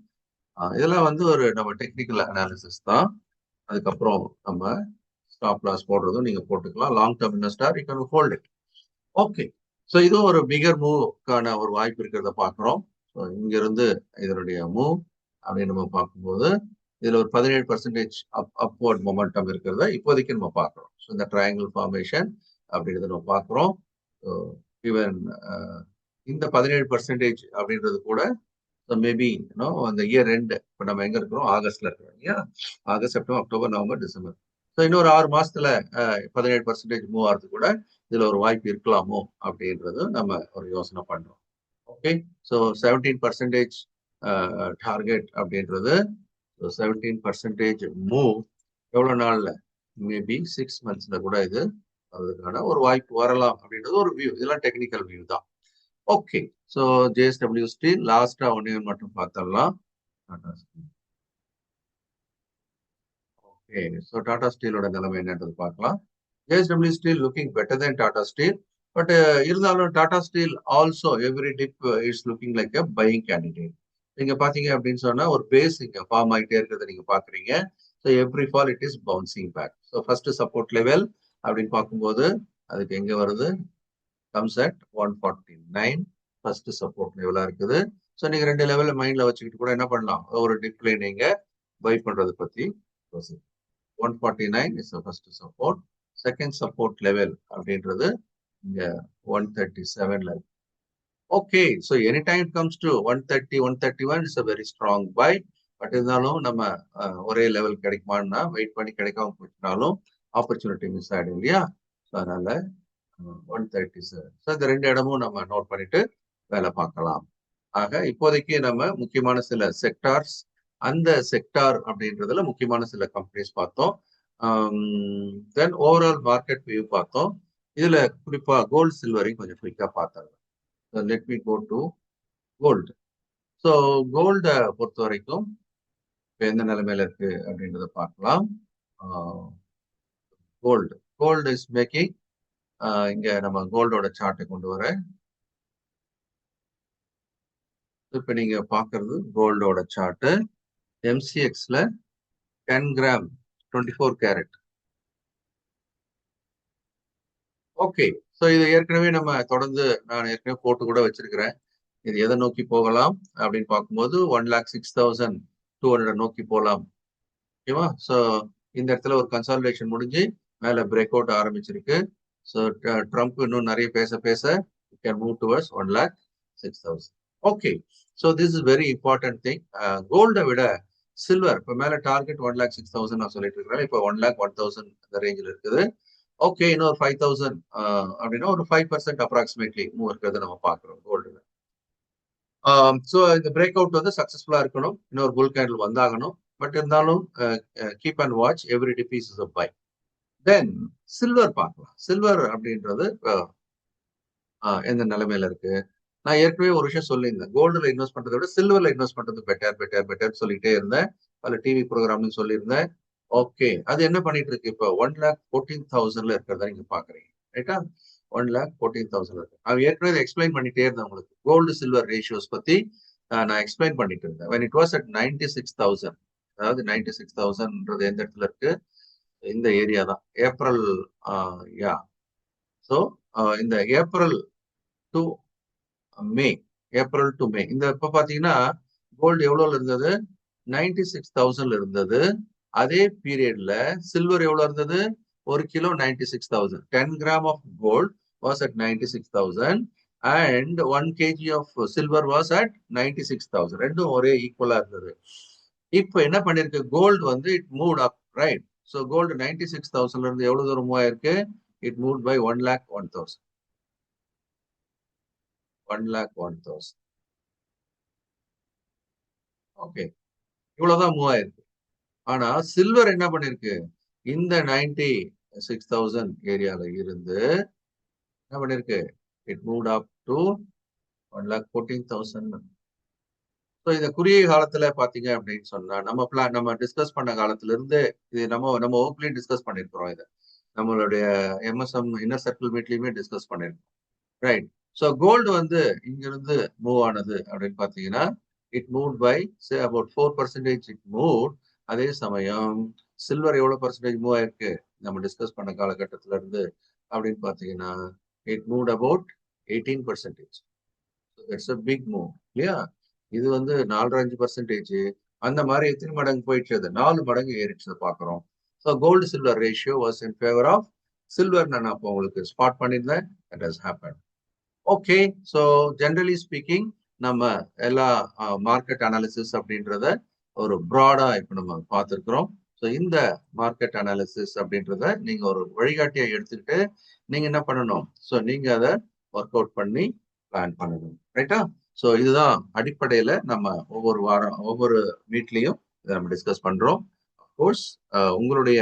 A: இதெல்லாம் வந்து ஒரு நம்ம டெக்னிக்கல் அனாலிசிஸ் தான். அதுக்கப்புறம் நம்ம ஸ்டாப் லாஸ் போடுறதும் நீங்க போட்டுக்கலாம். Long term investor you can hold it. Okay, so இதுவும் ஒரு பிகர் மூவ்க்கான ஒரு வாய்ப்பு இருக்கிறத பார்க்குறோம். ஸோ இங்க இருந்து இதனுடைய மூவ் அப்படின்னு நம்ம பார்க்கும்போது இதுல ஒரு 17% அப்வர்ட் மொமெண்டம் இருக்கிறத இப்போதைக்கு நம்ம பார்க்குறோம். ஸோ இந்த ட்ரையாங்கிள் ஃபார்மேஷன் அப்படின்றத நம்ம பார்க்குறோம். ஈவன் இந்த 17% அப்படின்றது கூட மேபி அந்த இயர் ரெண்டு இப்போ நம்ம எங்க இருக்கிறோம்? ஆகஸ்ட்ல இருக்கிறோம் இல்லையா? August, September, October, November, December. So இன்னொரு 6 மாசத்துல 17% மூவ் ஆகிறது கூட இதுல ஒரு வாய்ப்பு இருக்கலாமோ அப்படின்றது நம்ம ஒரு யோசனை பண்றோம். ஓகே, ஸோ 17% டார்கெட் அப்படின்றது 17% மூவ் எவ்வளவு நாள்ல? மேபி 6 monthsல கூட இது அதுக்கான ஒரு வாய்ப்பு வரலாம் அப்படின்றது ஒரு வியூ. இதெல்லாம் டெக்னிக்கல் வியூ தான். ஓகே, ஸோ JSW ஸ்டீல் லாஸ்டா ஒன்னே மட்டும் பார்த்தரலாம். ஓகே, ஸோ டாடா ஸ்டீலோட நிலைமை என்னன்றது பார்க்கலாம். JSW steel looking better then Tata steel. But இருந்தாலும் Tata steel also every dip is looking like a buying candidate. நீங்க பாத்தீங்க அப்படின்னு சொன்னா ஒரு பேஸ் இங்க ஃபார்ம் ஆகிட்டே இருக்கிறத நீங்க பாக்குறீங்க. So every fall it is bouncing back. So first support level அப்படின்னு பார்க்கும்போது அதுக்கு எங்க வருது? கம்ஸ் அட் 149 ஃபர்ஸ்ட் சப்போர்ட் லெவலா இருக்குது. ஸோ நீங்க 2 லெவல்ல மைண்ட்ல வச்சுக்கிட்டு கூட என்ன பண்ணலாம்? ஒரு டிப்ளை நீங்க பை பண்றதை பத்தி 149 is first support. Second support level அப்படின்றது இங்க 137ல இருக்கு. Okay, so any time comes to 130, 131 it's a very strong buy. But இருந்தாலும் நம்ம ஒரே லெவல் கிடைக்குமான்னா வெயிட் பண்ணி கிடைக்காம போச்சுனாலும் ஆப்பர்ச்சுனிட்டி மிஸ் ஆயிடும் இல்லையா? ஸோ அதனால 130 சார். ஸோ இந்த ரெண்டு இடமும் நம்ம நோட் பண்ணிட்டு வேலை பார்க்கலாம். ஆக இப்போதைக்கு நம்ம முக்கியமான சில செக்டார்ஸ், அந்த செக்டார் அப்படின்றதுல முக்கியமான சில கம்பெனிஸ் பார்த்தோம். தென் ஓவரால் மார்க்கெட் வியூ பார்த்தோம். இதுல குறிப்பா கோல்டு சில்வரையும் கொஞ்சம் குயிக்கா பார்த்தாங்க. Let me go to gold. So கோல்டை பொறுத்த வரைக்கும் இப்போ எந்த நிலைமையில இருக்கு அப்படின்றத பார்க்கலாம். கோல்டு கோல்டு இஸ் மேக்கிங், இங்க நம்ம கோல்டோட சார்ட்டை கொண்டு வரேன். இப்ப நீங்க பாக்குறது கோல்டோட சார்ட். எம்சிஎக்ஸ்ல 10 கிராம் 24 கேரட். ஓகே, ஸோ இது ஏற்கனவே நம்ம தொடர்ந்து நான் ஏற்கனவே போட்டு கூட வச்சிருக்கிறேன். இது எதை நோக்கி போகலாம் அப்படின்னு பார்க்கும்போது 1,06,200 நோக்கி போகலாம். ஓகேவா? ஸோ இந்த இடத்துல ஒரு கன்சாலிடேஷன் முடிஞ்சு மேல பிரேக் அவுட் ஆரம்பிச்சிருக்கு. ஸோ ட்ரம்ப் இன்னும் நிறைய பேச பேச can move towards 1,06,000. Okay, so this is very important thing. கோல்டை விட சில்வர் இப்போ மேல டார்கெட் 1,06,000 நான் சொல்லிட்டு இருக்கிறேன். இப்போ 1,01,000 அந்த ரேஞ்சில் இருக்குது. ஓகே, இன்னொரு 5,000 அப்படின்னா ஒரு 5% அப்ராக்சிமேட்லி மூவ் இருக்கிறத நம்ம பார்க்குறோம் கோல்டுல. ஸோ இந்த பிரேக் அவுட் வந்து சக்ஸஸ்ஃபுல்லா இருக்கணும். இன்னொரு புல் கேண்டில் வந்தாகணும். பட் இருந்தாலும் keep and watch every day piece is a buy. Then silver பார்க்கலாம். சில்வர் அப்படின்றது எந்த நிலைமையில இருக்கு? நான் ஏற்கனவே ஒரு விஷயம் சொல்லியிருந்தேன். கோல்டுல இன்வெஸ்ட் பண்றதை விட சில்வர்ல இன்வெஸ்ட் பண்றது பெட்டர் பெட்டர் பெட்டர் சொல்லிட்டே இருந்தேன். பல டிவி ப்ரோக்ராம்லையும் சொல்லியிருந்தேன். ஓகே, அது என்ன பண்ணிட்டு இருக்கு இப்போ 1,14,000 இருக்கிறதா நீங்க பாக்குறீங்க. ரைட்டா? 1,14,000 இருக்கு. அவன் ஏற்கனவே எக்ஸ்பிளைன் பண்ணிட்டே இருந்தேன் உங்களுக்கு. கோல்டு சில்வர் ரேஷியோஸ் பத்தி நான் எக்ஸ்பிளைன் பண்ணிட்டு இருந்தேன். when it was at 96,000, அதாவது 96,000ன்றது எந்த இடத்துல இருக்கு? இந்த ஏரியா தான். April yeah. ஸோ இந்த April to May, April to May இந்த இப்ப பாத்தீங்கன்னா கோல்டு எவ்வளவுல இருந்தது? 96,000 இருந்தது. அதே பீரியட்ல சில்வர் எவ்வளவு இருந்தது? ஒரு kilo 96,000. 10 gram of gold was at 96,000 and 1 kg of silver was at 96,000. ரெண்டும் ஒரே ஈக்குவலா இருந்தது. இப்போ என்ன பண்ணிருக்கு? கோல்டு வந்து it move up, right? So gold 96,000ல இருந்து எவ்வளவு தூரம் மூவ் ஆயிருக்கு? It move by 1,01,000. 1,01,000. ஓகே, இவ்வளவுதான் மூவ் ஆயிருக்கு. ஆனா சில்வர் என்ன பண்ணிருக்கு? இந்த 96,000 ஏரியால இருந்து என்ன பண்ணிருக்கு? It move up to 1,14,000. So இந்த குறுகிய காலத்துல பாத்தீங்க அப்படின்னு சொன்னா நம்ம டிஸ்கஸ் பண்ண காலத்துல இருந்து இது நம்ம வகுப்புலயும் டிஸ்கஸ் பண்ணிருக்கிறோம். இதை நம்மளுடைய MSM இன்னர் சர்க்கிள் மீட்லயுமே டிஸ்கஸ் பண்ணிருக்கோம். ரைட்? ஸோ கோல்டு வந்து இங்க இருந்து மூவ் ஆனது அப்படின்னு பாத்தீங்கன்னா it move by say about 4% it move. அதே சமயம் சில்வர் எவ்வளவு பர்சன்டேஜ் மூவ் ஆயிருக்கு நம்ம டிஸ்கஸ் பண்ண காலகட்டத்துல இருந்து அப்படின்னு பாத்தீங்கன்னா it move about 18%. That's a big move இல்லையா? இது வந்து 4.5%. அந்த மாதிரி எத்தனை மடங்கு போயிடுச்சு? 4 மடங்கு ஏறிச்சு பாக்குறோம். So gold silver ratio was in favour of silver. நான் அப்போ உங்களுக்கு ஸ்பாட் பண்ணியிருந்தேன். That has happen. Okay, so generally speaking நம்ம எல்லா மார்க்கெட் அனாலிசிஸ் அப்படின்றத ஒரு ப்ராடா இப்போ நம்ம பார்த்துருக்குறோம். ஸோ இந்த மார்க்கெட் அனாலிசிஸ் அப்படின்றத நீங்க ஒரு வழிகாட்டியை எடுத்துக்கிட்டு நீங்க என்ன பண்ணணும்? ஸோ நீங்க அதை ஒர்க் அவுட் பண்ணி பிளான் பண்ணணும். ரைட்டா? ஸோ இதுதான் அடிப்படையில நம்ம ஒவ்வொரு வாரம் ஒவ்வொரு மீட்லையும் இதை நம்ம டிஸ்கஸ் பண்றோம். அப்கோர்ஸ் உங்களுடைய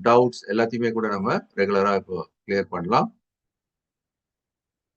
A: டவுட்ஸ் எல்லாத்தையுமே கூட நம்ம ரெகுலரா இப்போ கிளியர் பண்ணலாம்.